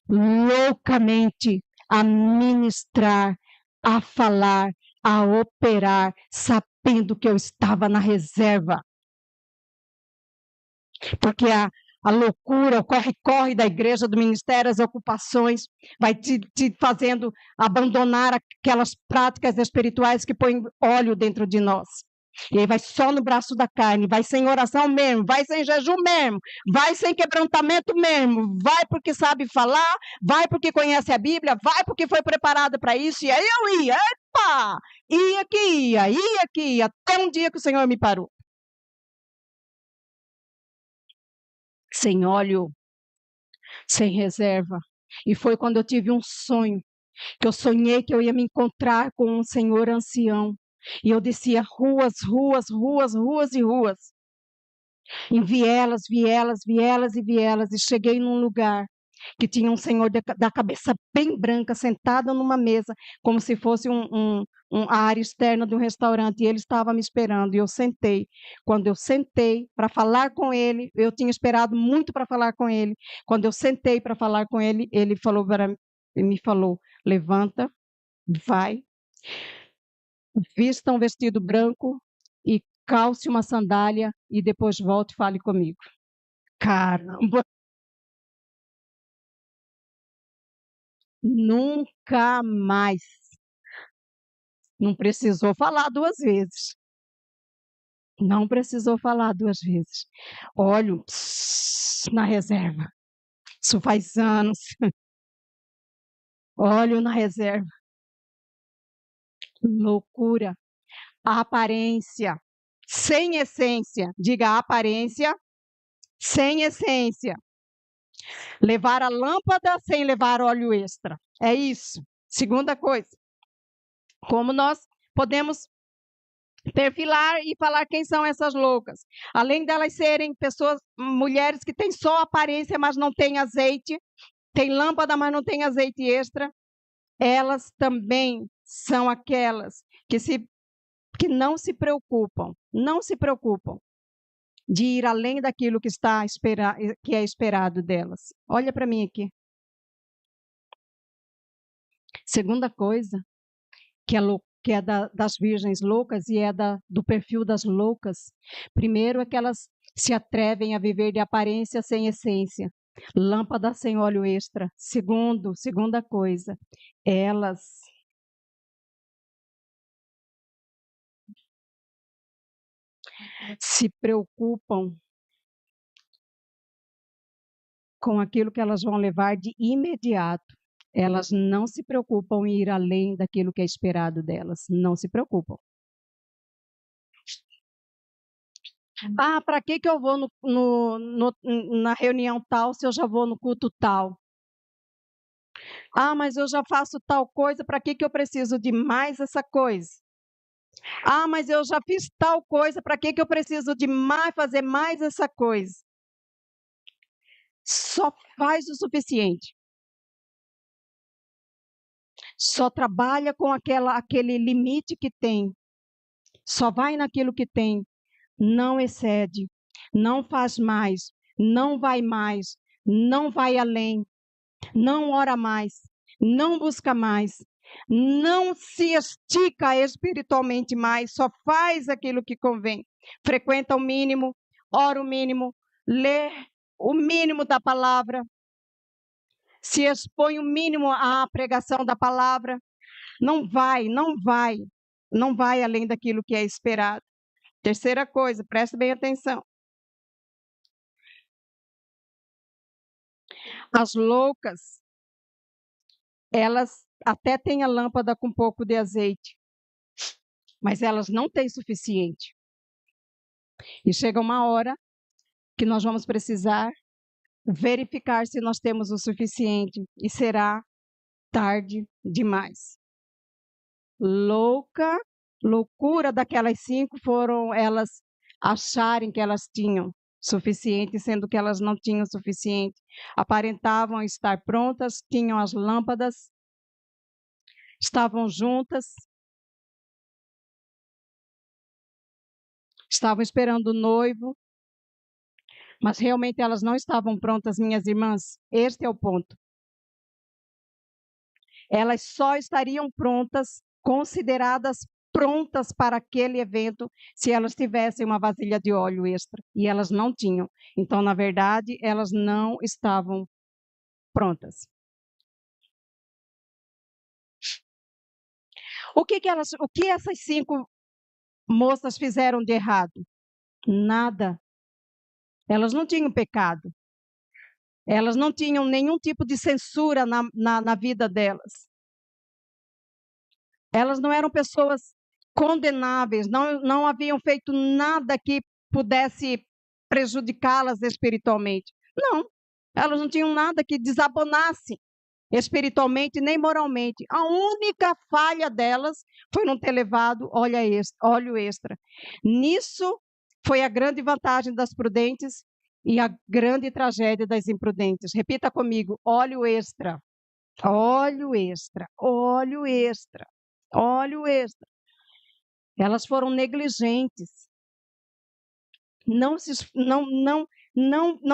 loucamente a ministrar, a falar, a operar, sabendo que eu estava na reserva. Porque a loucura, o corre-corre da igreja, do ministério, as ocupações, vai te fazendo abandonar aquelas práticas espirituais que põem óleo dentro de nós. E aí vai só no braço da carne, vai sem oração mesmo, vai sem jejum mesmo, vai sem quebrantamento mesmo, vai porque sabe falar, vai porque conhece a Bíblia, vai porque foi preparado para isso. E aí eu ia, ia que ia, até um dia que o Senhor me parou. sem óleo, sem reserva. E foi quando eu tive um sonho, que eu sonhei que eu ia me encontrar com um senhor ancião. E eu descia ruas, ruas, ruas, ruas e ruas, em vielas, vielas, vielas e vielas, e cheguei num lugar que tinha um senhor da cabeça bem branca, sentado numa mesa, como se fosse a área externa de um restaurante, e ele estava me esperando, e eu sentei. Quando eu sentei para falar com ele, eu tinha esperado muito para falar com ele. Quando eu sentei para falar com ele, ele me falou: levanta, vai, vista um vestido branco e calce uma sandália e depois volte e fale comigo. Caramba! Nunca mais. Não precisou falar 2 vezes. Não precisou falar 2 vezes. Olho na reserva. Isso faz anos. Olho na reserva. Loucura. A aparência sem essência. Diga aparência sem essência. Levar a lâmpada sem levar óleo extra. É isso. Segunda coisa. Como nós podemos perfilar e falar quem são essas loucas. Além delas serem pessoas, mulheres que têm só aparência, mas não têm azeite, tem lâmpada, mas não tem azeite extra, elas também são aquelas que não se preocupam de ir além daquilo que é esperado delas. Olha para mim aqui. Segunda coisa, que é das virgens loucas e é do perfil das loucas. Primeiro é que elas se atrevem a viver de aparência sem essência. Lâmpada sem óleo extra. Segunda coisa, elas se preocupam com aquilo que elas vão levar de imediato. Elas não se preocupam em ir além daquilo que é esperado delas. Não se preocupam. Ah, para que eu vou na reunião tal se eu já vou no culto tal? Ah, mas eu já faço tal coisa, para que eu preciso de mais essa coisa? Ah, mas eu já fiz tal coisa, para que eu preciso de fazer mais essa coisa? Só faz o suficiente. Só trabalha com aquele limite que tem. Só vai naquilo que tem. Não excede. Não faz mais. Não vai mais. Não vai além. Não ora mais. Não busca mais. Não se estica espiritualmente mais. Só faz aquilo que convém. Frequenta o mínimo. Ora o mínimo. Lê o mínimo da palavra. Se expõe o mínimo à pregação da palavra. Não vai além daquilo que é esperado. Terceira coisa, preste bem atenção. As loucas, elas até têm a lâmpada com um pouco de azeite, mas elas não têm suficiente. E chega uma hora que nós vamos precisar verificar se nós temos o suficiente e será tarde demais. Loucura daquelas 5 foram elas acharem que elas tinham suficiente, sendo que elas não tinham suficiente. Aparentavam estar prontas, tinham as lâmpadas, estavam juntas, estavam esperando o noivo, mas realmente elas não estavam prontas, minhas irmãs. Este é o ponto. Elas só estariam prontas, consideradas prontas para aquele evento, se elas tivessem uma vasilha de óleo extra. E elas não tinham. Então, na verdade, elas não estavam prontas. O que essas 5 moças fizeram de errado? Nada. Elas não tinham pecado. Elas não tinham nenhum tipo de censura na vida delas. Elas não eram pessoas condenáveis, não haviam feito nada que pudesse prejudicá-las espiritualmente. Não, elas não tinham nada que desabonasse espiritualmente nem moralmente. A única falha delas foi não ter levado óleo extra. Nisso foi a grande vantagem das prudentes e a grande tragédia das imprudentes. Repita comigo: óleo extra, óleo extra, óleo extra, óleo extra. Elas foram negligentes. Não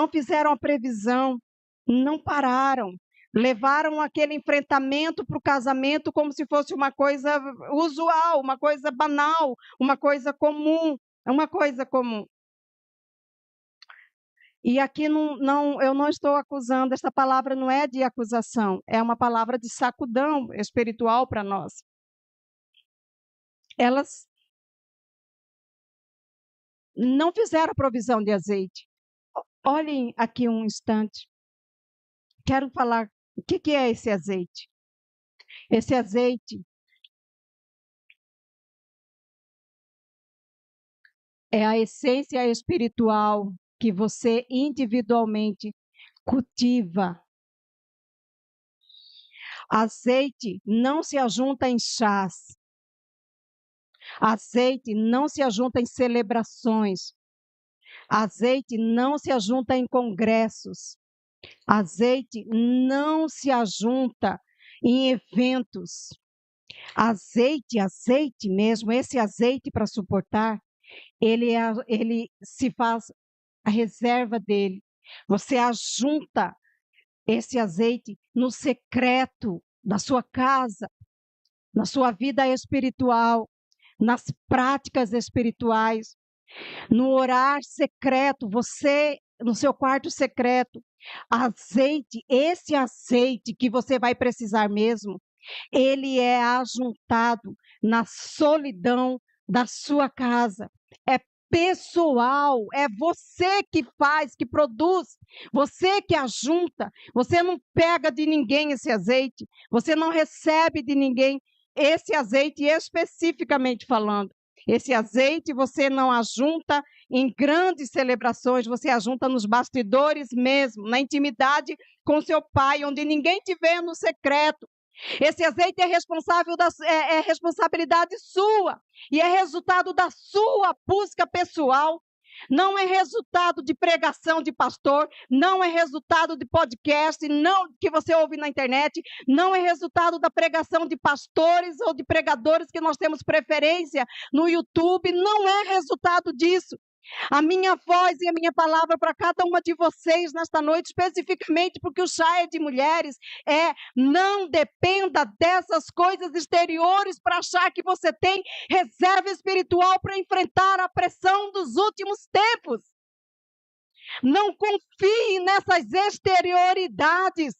fizeram a previsão, não pararam. Levaram aquele enfrentamento para o casamento como se fosse uma coisa usual, uma coisa banal, uma coisa comum, uma coisa comum. E aqui eu não estou acusando, essa palavra não é de acusação, é uma palavra de sacudão espiritual para nós. Elas não fizeram provisão de azeite. Olhem aqui um instante. Quero falar o que é esse azeite. Esse azeite é a essência espiritual que você individualmente cultiva. Azeite não se ajunta em chás. Azeite não se ajunta em celebrações. Azeite não se ajunta em congressos. Azeite não se ajunta em eventos. Azeite mesmo, esse azeite para suportar, ele se faz a reserva dele. Você ajunta esse azeite no secreto da sua casa, na sua vida espiritual, nas práticas espirituais, no orar secreto, você no seu quarto secreto. Azeite, esse azeite que você vai precisar mesmo, ele é ajuntado na solidão da sua casa. É pessoal, é você que faz, que produz, você que ajunta. Você não pega de ninguém esse azeite, você não recebe de ninguém esse azeite, especificamente falando. Esse azeite você não ajunta em grandes celebrações, você ajunta nos bastidores mesmo, na intimidade com seu pai, onde ninguém te vê no secreto. Esse azeite é responsabilidade sua e é resultado da sua busca pessoal. Não é resultado de pregação de pastor, não é resultado de podcast, não que você ouve na internet, não é resultado da pregação de pastores ou de pregadores que nós temos preferência no YouTube, não é resultado disso. A minha voz e a minha palavra para cada uma de vocês nesta noite, especificamente porque o chá é de mulheres, não dependa dessas coisas exteriores para achar que você tem reserva espiritual para enfrentar a pressão dos últimos tempos. Não confie nessas exterioridades.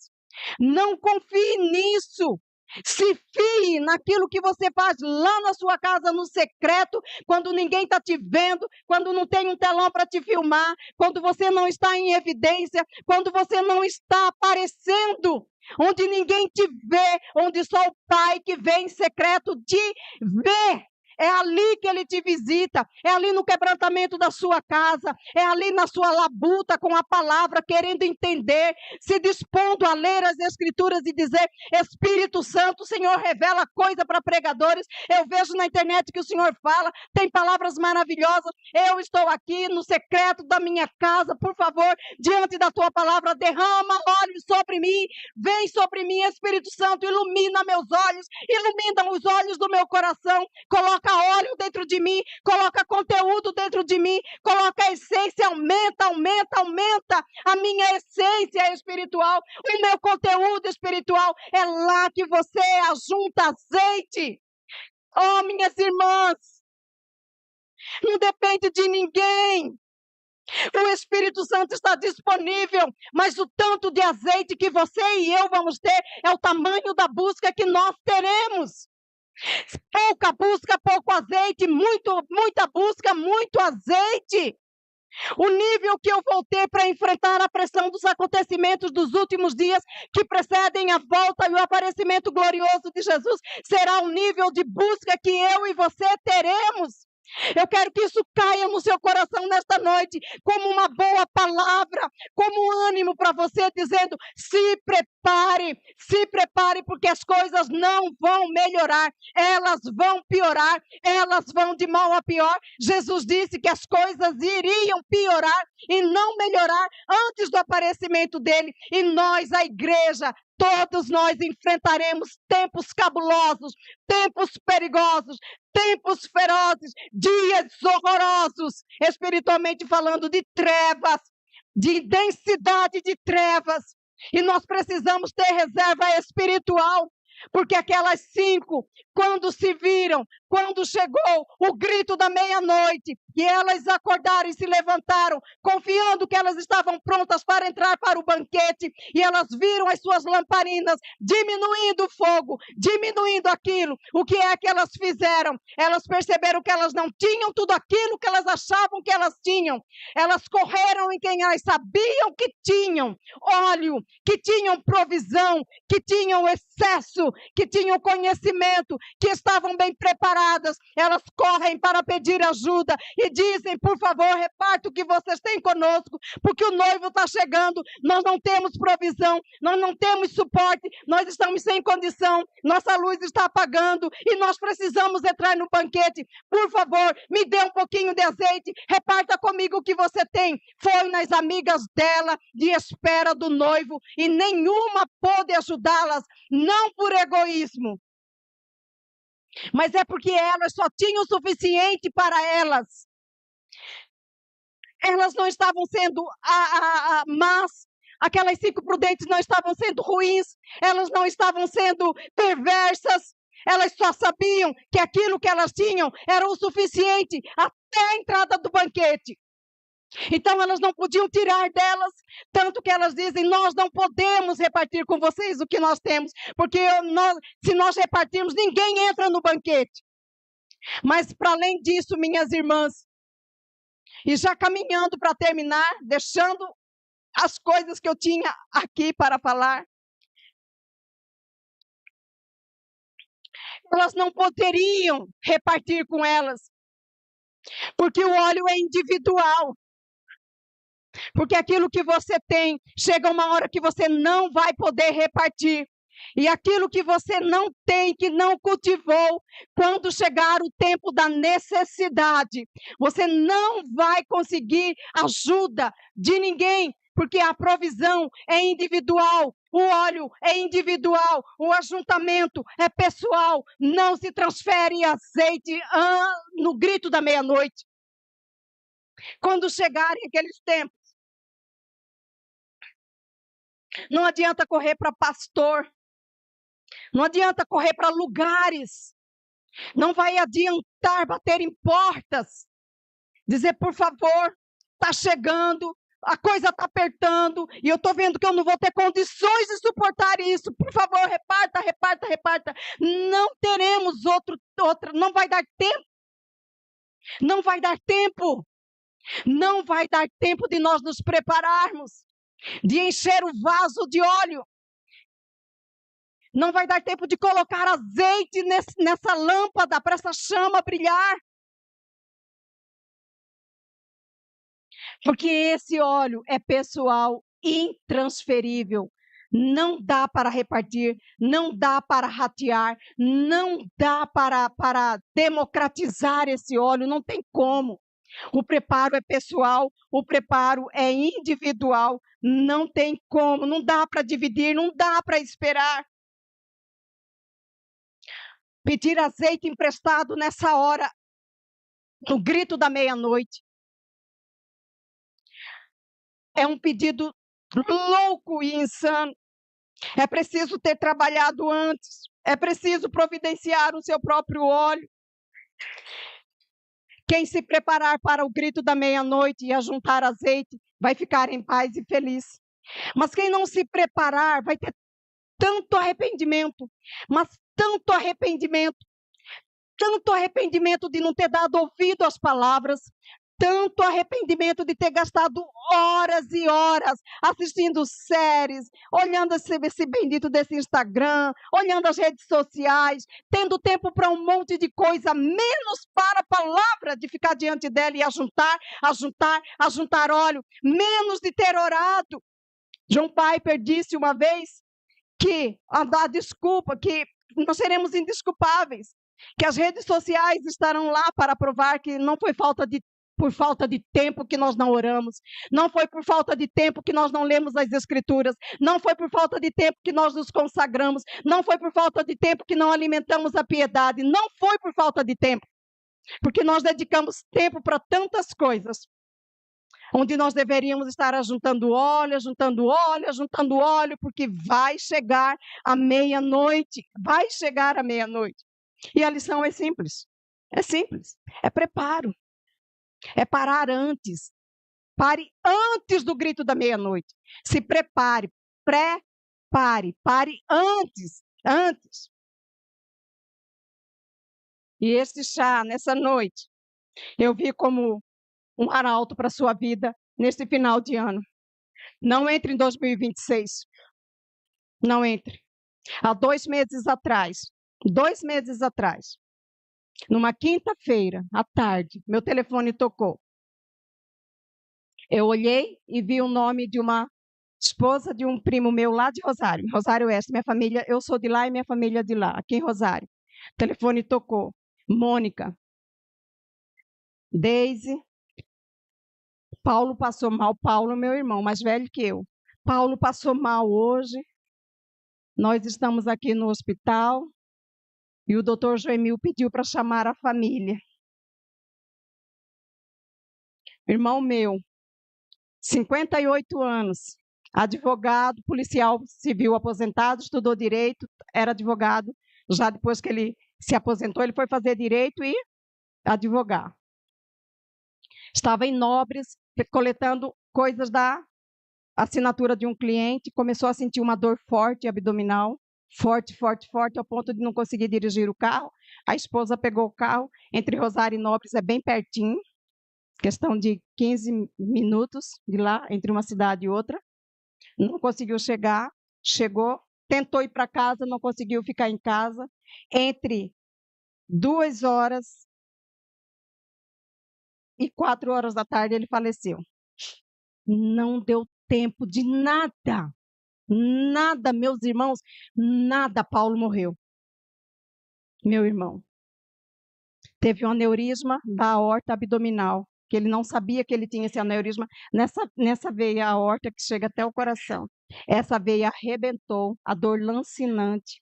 Não confie nisso. Se fie naquilo que você faz lá na sua casa, no secreto, quando ninguém está te vendo, quando não tem um telão para te filmar, quando você não está em evidência, quando você não está aparecendo, onde ninguém te vê, onde só o Pai que vê em secreto te vê. É ali que ele te visita, é ali no quebrantamento da sua casa, é ali na sua labuta com a palavra, querendo entender, se dispondo a ler as escrituras e dizer: Espírito Santo, o Senhor revela coisa para pregadores, eu vejo na internet que o Senhor fala, tem palavras maravilhosas, eu estou aqui no secreto da minha casa, por favor, diante da tua palavra, derrama óleo sobre mim, vem sobre mim, Espírito Santo, ilumina meus olhos, ilumina os olhos do meu coração, coloca óleo dentro de mim, coloca conteúdo dentro de mim, coloca a essência, aumenta a minha essência espiritual, o meu conteúdo espiritual, é lá que você ajunta azeite. Oh, minhas irmãs, não depende de ninguém. O Espírito Santo está disponível, mas o tanto de azeite que você e eu vamos ter é o tamanho da busca que nós teremos. Pouca busca, pouco azeite, muita busca, muito azeite. O nível que eu vou ter para enfrentar a pressão dos acontecimentos dos últimos dias que precedem a volta e o aparecimento glorioso de Jesus será o nível de busca que eu e você teremos. Eu quero que isso caia no seu coração nesta noite, como uma boa palavra, como um ânimo para você, dizendo: se prepare, porque as coisas não vão melhorar, elas vão piorar, elas vão de mal a pior. Jesus disse que as coisas iriam piorar e não melhorar antes do aparecimento dele, e nós, a igreja, todos nós enfrentaremos tempos cabulosos, tempos perigosos, tempos ferozes, dias horrorosos, espiritualmente falando, de trevas, de densidade de trevas. E nós precisamos ter reserva espiritual, porque aquelas 5, quando se viram, quando chegou o grito da meia-noite, e elas acordaram e se levantaram, confiando que elas estavam prontas para entrar para o banquete, e elas viram as suas lamparinas diminuindo o fogo, diminuindo aquilo. O que é que elas fizeram? Elas perceberam que elas não tinham tudo aquilo que elas achavam que elas tinham. Elas correram em quem elas sabiam que tinham óleo, que tinham provisão, que tinham excesso, que tinham conhecimento, que estavam bem preparadas. Elas correm para pedir ajuda e dizem: por favor, reparta o que vocês têm conosco, porque o noivo está chegando, nós não temos provisão, nós não temos suporte, nós estamos sem condição, nossa luz está apagando e nós precisamos entrar no banquete. Por favor, me dê um pouquinho de azeite, reparta comigo o que você tem. Foi nas amigas dela de espera do noivo e nenhuma pôde ajudá-las, não por egoísmo, mas é porque elas só tinham o suficiente para elas. Elas não estavam sendo más, aquelas 5 prudentes não estavam sendo ruins, elas não estavam sendo perversas, elas só sabiam que aquilo que elas tinham era o suficiente até a entrada do banquete. Então elas não podiam tirar delas, tanto que elas dizem: nós não podemos repartir com vocês o que nós temos, porque se nós repartirmos, ninguém entra no banquete. Mas para além disso, minhas irmãs, e já caminhando para terminar, deixando as coisas que eu tinha aqui para falar, elas não poderiam repartir com elas, porque o óleo é individual. Porque aquilo que você tem, chega uma hora que você não vai poder repartir. E aquilo que você não tem, que não cultivou, quando chegar o tempo da necessidade, você não vai conseguir ajuda de ninguém, porque a provisão é individual, o óleo é individual, o ajuntamento é pessoal, não se transfere azeite no grito da meia-noite. Quando chegarem aqueles tempos, não adianta correr para pastor, não adianta correr para lugares, não vai adiantar bater em portas, dizer: por favor, está chegando, a coisa está apertando, e eu estou vendo que eu não vou ter condições de suportar isso, por favor, reparta, reparta, reparta. Não teremos outra, não vai dar tempo, não vai dar tempo, não vai dar tempo de nós nos prepararmos, de encher o vaso de óleo. Não vai dar tempo de colocar azeite nessa lâmpada para essa chama brilhar. Porque esse óleo é pessoal, intransferível. Não dá para repartir, não dá para ratear, não dá para democratizar esse óleo, não tem como. O preparo é pessoal, o preparo é individual, não tem como, não dá para dividir, não dá para esperar. Pedir azeite emprestado nessa hora, no grito da meia-noite, é um pedido louco e insano. É preciso ter trabalhado antes, é preciso providenciar o seu próprio óleo. Quem se preparar para o grito da meia-noite e ajuntar azeite, vai ficar em paz e feliz. Mas quem não se preparar, vai ter tanto arrependimento, mas tanto arrependimento de não ter dado ouvido às palavras, tanto arrependimento de ter gastado horas e horas assistindo séries, olhando esse bendito desse Instagram, olhando as redes sociais, tendo tempo para um monte de coisa, menos para a palavra, de ficar diante dela e ajuntar óleo, menos de ter orado. John Piper disse uma vez que a desculpa, que nós seremos indesculpáveis, que as redes sociais estarão lá para provar que não foi por falta de tempo que nós não oramos, não foi por falta de tempo que nós não lemos as Escrituras, não foi por falta de tempo que nós nos consagramos, não foi por falta de tempo que não alimentamos a piedade, não foi por falta de tempo, porque nós dedicamos tempo para tantas coisas, onde nós deveríamos estar ajuntando óleo, porque vai chegar a meia-noite, E a lição é simples, é preparo, é parar antes, pare antes do grito da meia-noite, se prepare, pare antes. E esse chá, nessa noite, eu vi como um arauto para a sua vida neste final de ano. Não entre em 2026. Não entre. Há 2 meses atrás, numa quinta-feira, à tarde, meu telefone tocou. Eu olhei e vi o nome de uma esposa de um primo meu lá de Rosário Oeste. Minha família, eu sou de lá e minha família é de lá, aqui em Rosário. O telefone tocou. Mônica, Deise, Paulo passou mal. Paulo, meu irmão, mais velho que eu. Paulo passou mal hoje. Nós estamos aqui no hospital e o doutor Joemil pediu para chamar a família. Irmão meu, 58 anos, advogado, policial civil aposentado, estudou direito, era advogado. Já depois que ele se aposentou, ele foi fazer direito e advogar. Estava em Nobres, coletando coisas da assinatura de um cliente, começou a sentir uma dor forte abdominal, forte, ao ponto de não conseguir dirigir o carro. A esposa pegou o carro, entre Rosário e Nobres é bem pertinho, questão de 15 minutos de lá, entre uma cidade e outra. Não conseguiu chegar, chegou, tentou ir para casa, não conseguiu ficar em casa. Entre 2 horas e 4 horas da tarde ele faleceu. Não deu tempo de nada, meus irmãos, nada. Paulo morreu. Meu irmão teve um aneurisma da aorta abdominal, que ele não sabia que ele tinha esse aneurisma nessa veia aorta que chega até o coração. Essa veia arrebentou, a dor lancinante,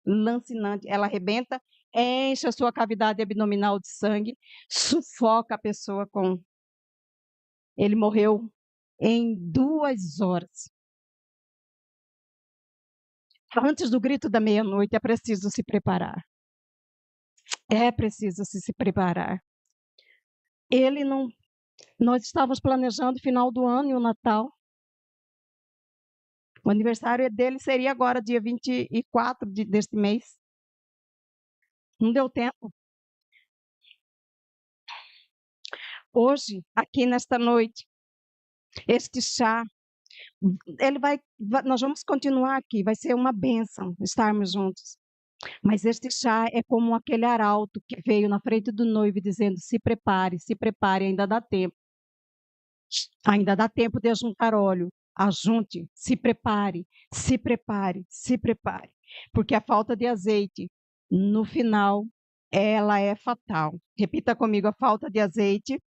ela arrebenta, enche a sua cavidade abdominal de sangue, sufoca a pessoa com... Ele morreu em 2 horas. Antes do grito da meia-noite, é preciso se preparar. É preciso se preparar. Ele não... Nós estávamos planejando o final do ano e o Natal. O aniversário dele seria agora, dia 24 deste mês. Não deu tempo. Hoje, aqui nesta noite, este chá, nós vamos continuar aqui, vai ser uma bênção estarmos juntos. Mas este chá é como aquele arauto que veio na frente do noivo dizendo: se prepare, ainda dá tempo. Ainda dá tempo de ajuntar óleo. Ajunte, se prepare. Porque a falta de azeite, no final, ela é fatal. Repita comigo: a falta de azeite,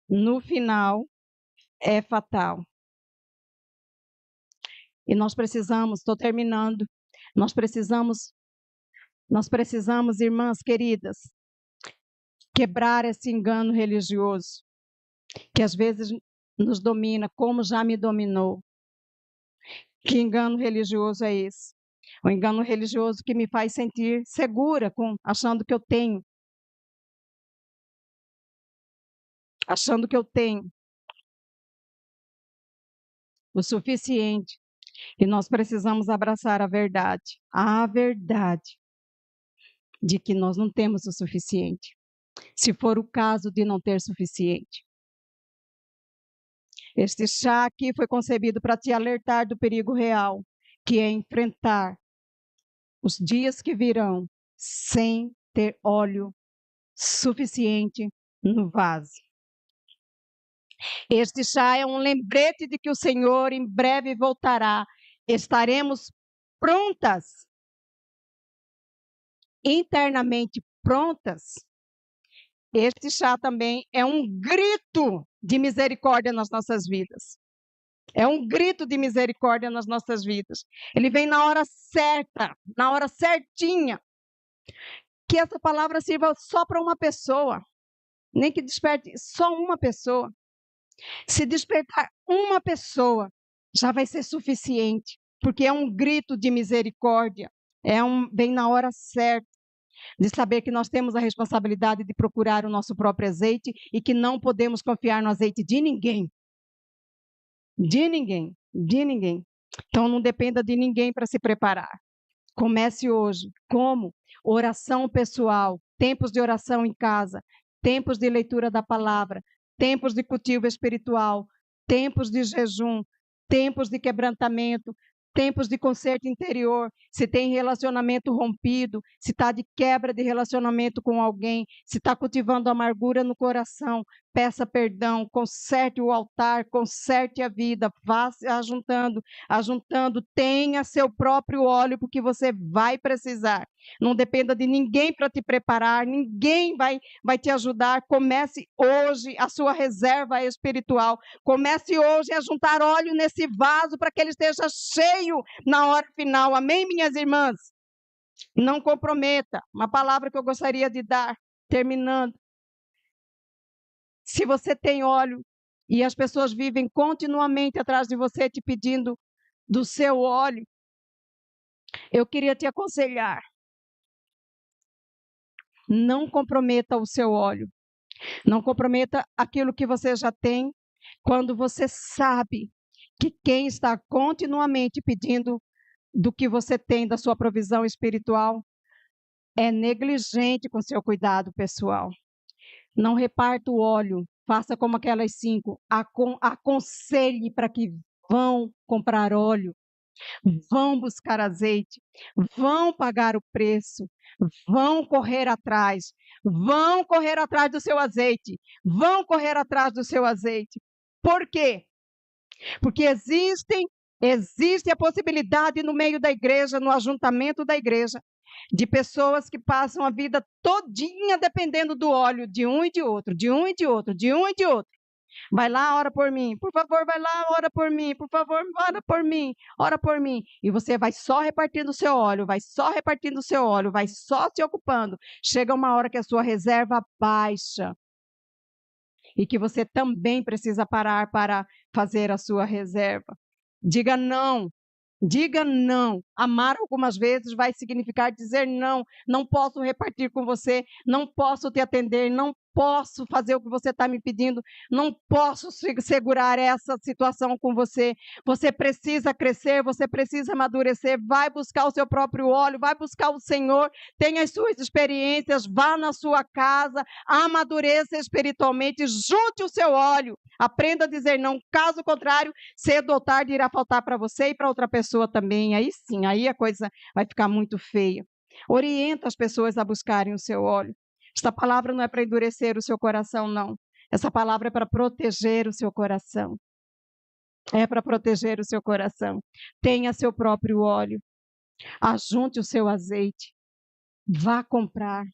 no final, é fatal. E nós precisamos, estou terminando, nós precisamos, irmãs queridas, quebrar esse engano religioso, que às vezes nos domina, como já me dominou. Que engano religioso é esse? O engano religioso que me faz sentir segura, achando que eu tenho. O suficiente. E nós precisamos abraçar a verdade de que nós não temos o suficiente. Se for o caso de não ter suficiente, Este chá aqui foi concebido para te alertar do perigo real, que é enfrentar os dias que virão sem ter óleo suficiente no vaso. Este chá é um lembrete de que o Senhor em breve voltará. Estaremos prontas, internamente prontas. Este chá também é um grito de misericórdia nas nossas vidas. É um grito de misericórdia nas nossas vidas. Ele vem na hora certa, na hora certinha. Que essa palavra sirva só para uma pessoa. Nem que desperte só uma pessoa. Se despertar uma pessoa, já vai ser suficiente. Porque é um grito de misericórdia. Vem na hora certa. De saber que nós temos a responsabilidade de procurar o nosso próprio azeite e que não podemos confiar no azeite de ninguém. De ninguém, de ninguém. Então não dependa de ninguém para se preparar. Comece hoje. Como? Oração pessoal, tempos de oração em casa, tempos de leitura da palavra, tempos de cultivo espiritual, tempos de jejum, tempos de quebrantamento, tempos de conserto interior, se tem relacionamento rompido, se está de quebra de relacionamento com alguém, se está cultivando amargura no coração, peça perdão, conserte o altar, conserte a vida, vá se ajuntando, tenha seu próprio óleo, porque você vai precisar. Não dependa de ninguém para te preparar, ninguém vai te ajudar. Comece hoje a sua reserva espiritual. Comece hoje a juntar óleo nesse vaso para que ele esteja cheio na hora final. Amém, minhas irmãs? Não comprometa. Uma palavra que eu gostaria de dar, terminando. Se você tem óleo e as pessoas vivem continuamente atrás de você te pedindo do seu óleo, eu queria te aconselhar. Não comprometa o seu óleo. Não comprometa aquilo que você já tem, quando você sabe que quem está continuamente pedindo do que você tem, da sua provisão espiritual, é negligente com seu cuidado pessoal. Não reparta o óleo, faça como aquelas 5, aconselhe para que vão comprar óleo, vão buscar azeite, vão pagar o preço, vão correr atrás do seu azeite, vão correr atrás do seu azeite. Por quê? Porque existe a possibilidade no meio da igreja, no ajuntamento da igreja, de pessoas que passam a vida todinha dependendo do óleo de um e de outro, de um e de outro, de um e de outro. Vai lá, ora por mim. Por favor, vai lá, ora por mim. Por favor, ora por mim. Ora por mim. E você vai só repartindo o seu óleo, vai só repartindo o seu óleo, vai só se ocupando. Chega uma hora que a sua reserva baixa. E que você também precisa parar para fazer a sua reserva. Diga não. Diga não. Amar algumas vezes vai significar dizer não. Não posso repartir com você, não posso te atender, não posso fazer o que você está me pedindo, não posso segurar essa situação com você. Você precisa crescer, você precisa amadurecer. Vai buscar o seu próprio óleo, vai buscar o Senhor, tenha as suas experiências, vá na sua casa, amadureça espiritualmente, junte o seu óleo. Aprenda a dizer não, caso contrário, cedo ou tarde irá faltar para você e para outra pessoa também. Aí sim, aí a coisa vai ficar muito feia. Orienta as pessoas a buscarem o seu óleo. Esta palavra não é para endurecer o seu coração, não. Essa palavra é para proteger o seu coração. É para proteger o seu coração. Tenha seu próprio óleo. Ajunte o seu azeite. Vá comprar.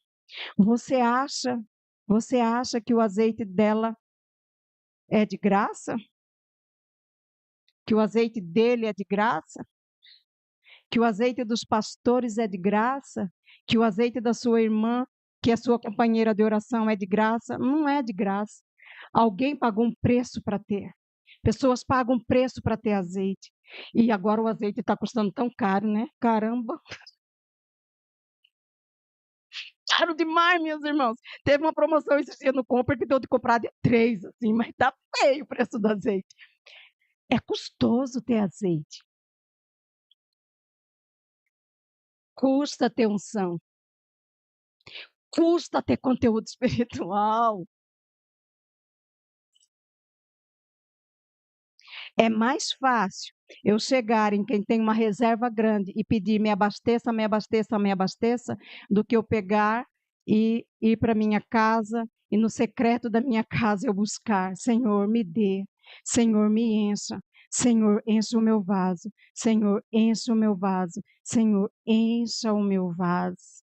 Você acha que o azeite dela é de graça? Que o azeite dele é de graça? Que o azeite dos pastores é de graça? Que o azeite da sua irmã, que é sua companheira de oração, é de graça? Não é de graça. Alguém pagou um preço para ter. Pessoas pagam um preço para ter azeite. E agora o azeite está custando tão caro, né? Caramba! Caro demais, meus irmãos. Teve uma promoção esse dia no Compra que deu de comprar de 3, assim, mas tá feio o preço do azeite. É custoso ter azeite. Custa ter unção. Custa ter conteúdo espiritual. É mais fácil eu chegar em quem tem uma reserva grande e pedir me abasteça, me abasteça, me abasteça, do que eu pegar e ir para minha casa e no secreto da minha casa eu buscar, Senhor, me dê, Senhor, me encha, Senhor, encha o meu vaso, Senhor, encha o meu vaso, Senhor, encha o meu vaso.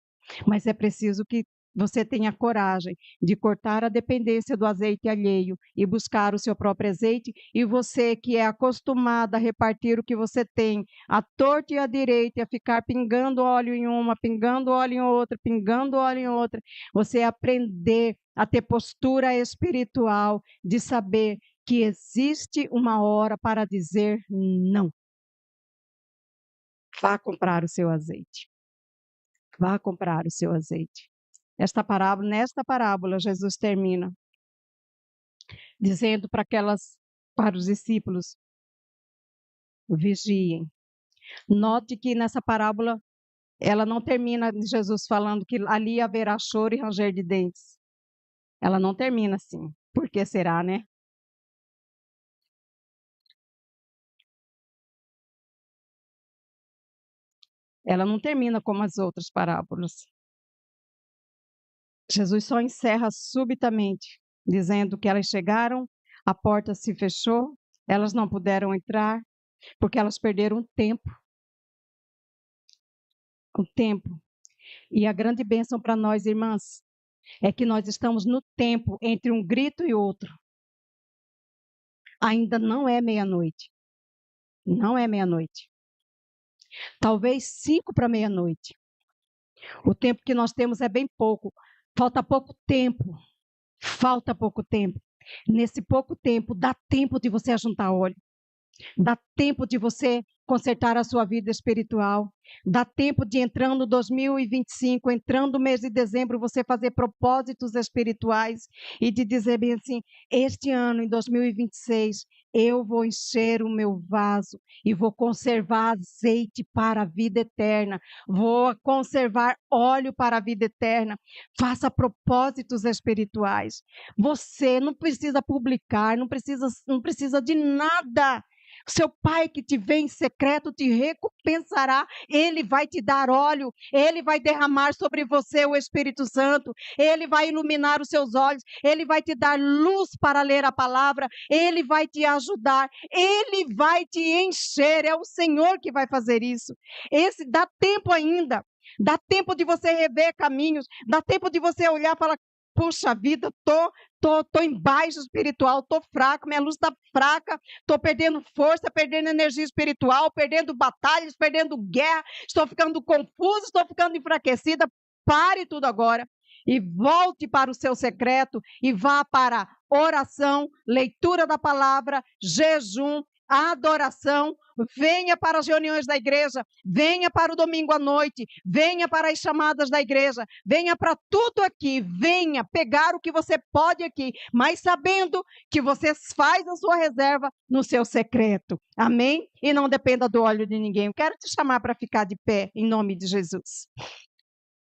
Mas é preciso que você tenha coragem de cortar a dependência do azeite alheio e buscar o seu próprio azeite. E você que é acostumada a repartir o que você tem, à torta e à direita, e a ficar pingando óleo em uma, pingando óleo em outra, pingando óleo em outra, você aprender a ter postura espiritual de saber que existe uma hora para dizer não. Vá comprar o seu azeite. Vá comprar o seu azeite. Nesta parábola, Jesus termina dizendo para os discípulos: vigiem. Note que nessa parábola, ela não termina de Jesus falando que ali haverá choro e ranger de dentes. Ela não termina assim. Por que será, né? Ela não termina como as outras parábolas. Jesus só encerra subitamente, dizendo que elas chegaram, a porta se fechou, elas não puderam entrar, porque elas perderam o tempo. O tempo. E a grande bênção para nós, irmãs, é que nós estamos no tempo entre um grito e outro. Ainda não é meia-noite. Não é meia-noite. Talvez 5 para meia-noite. O tempo que nós temos é bem pouco. Falta pouco tempo. Falta pouco tempo. Nesse pouco tempo, dá tempo de você ajuntar óleo. Dá tempo de você consertar a sua vida espiritual. Dá tempo de, entrando 2025, entrando o mês de dezembro, você fazer propósitos espirituais e de dizer bem assim: este ano, em 2026, eu vou encher o meu vaso e vou conservar azeite para a vida eterna. Vou conservar óleo para a vida eterna. Faça propósitos espirituais. Você não precisa publicar, não precisa de nada. Seu pai que te vê em secreto te recompensará. Ele vai te dar óleo. Ele vai derramar sobre você o Espírito Santo. Ele vai iluminar os seus olhos. Ele vai te dar luz para ler a palavra. Ele vai te ajudar. Ele vai te encher. É o Senhor que vai fazer isso. Esse dá tempo ainda. Dá tempo de você rever caminhos. Dá tempo de você olhar e falar: puxa vida, tô em baixo espiritual, tô fraco, minha luz está fraca, tô perdendo força, perdendo energia espiritual, perdendo batalhas, perdendo guerra, estou ficando confusa, estou ficando enfraquecida. Pare tudo agora e volte para o seu secreto e vá para oração, leitura da palavra, jejum, adoração. Venha para as reuniões da igreja, venha para o domingo à noite, venha para as chamadas da igreja, venha para tudo aqui, venha pegar o que você pode aqui, mas sabendo que você faz a sua reserva no seu secreto. Amém? E não dependa do óleo de ninguém. Eu quero te chamar para ficar de pé, em nome de Jesus.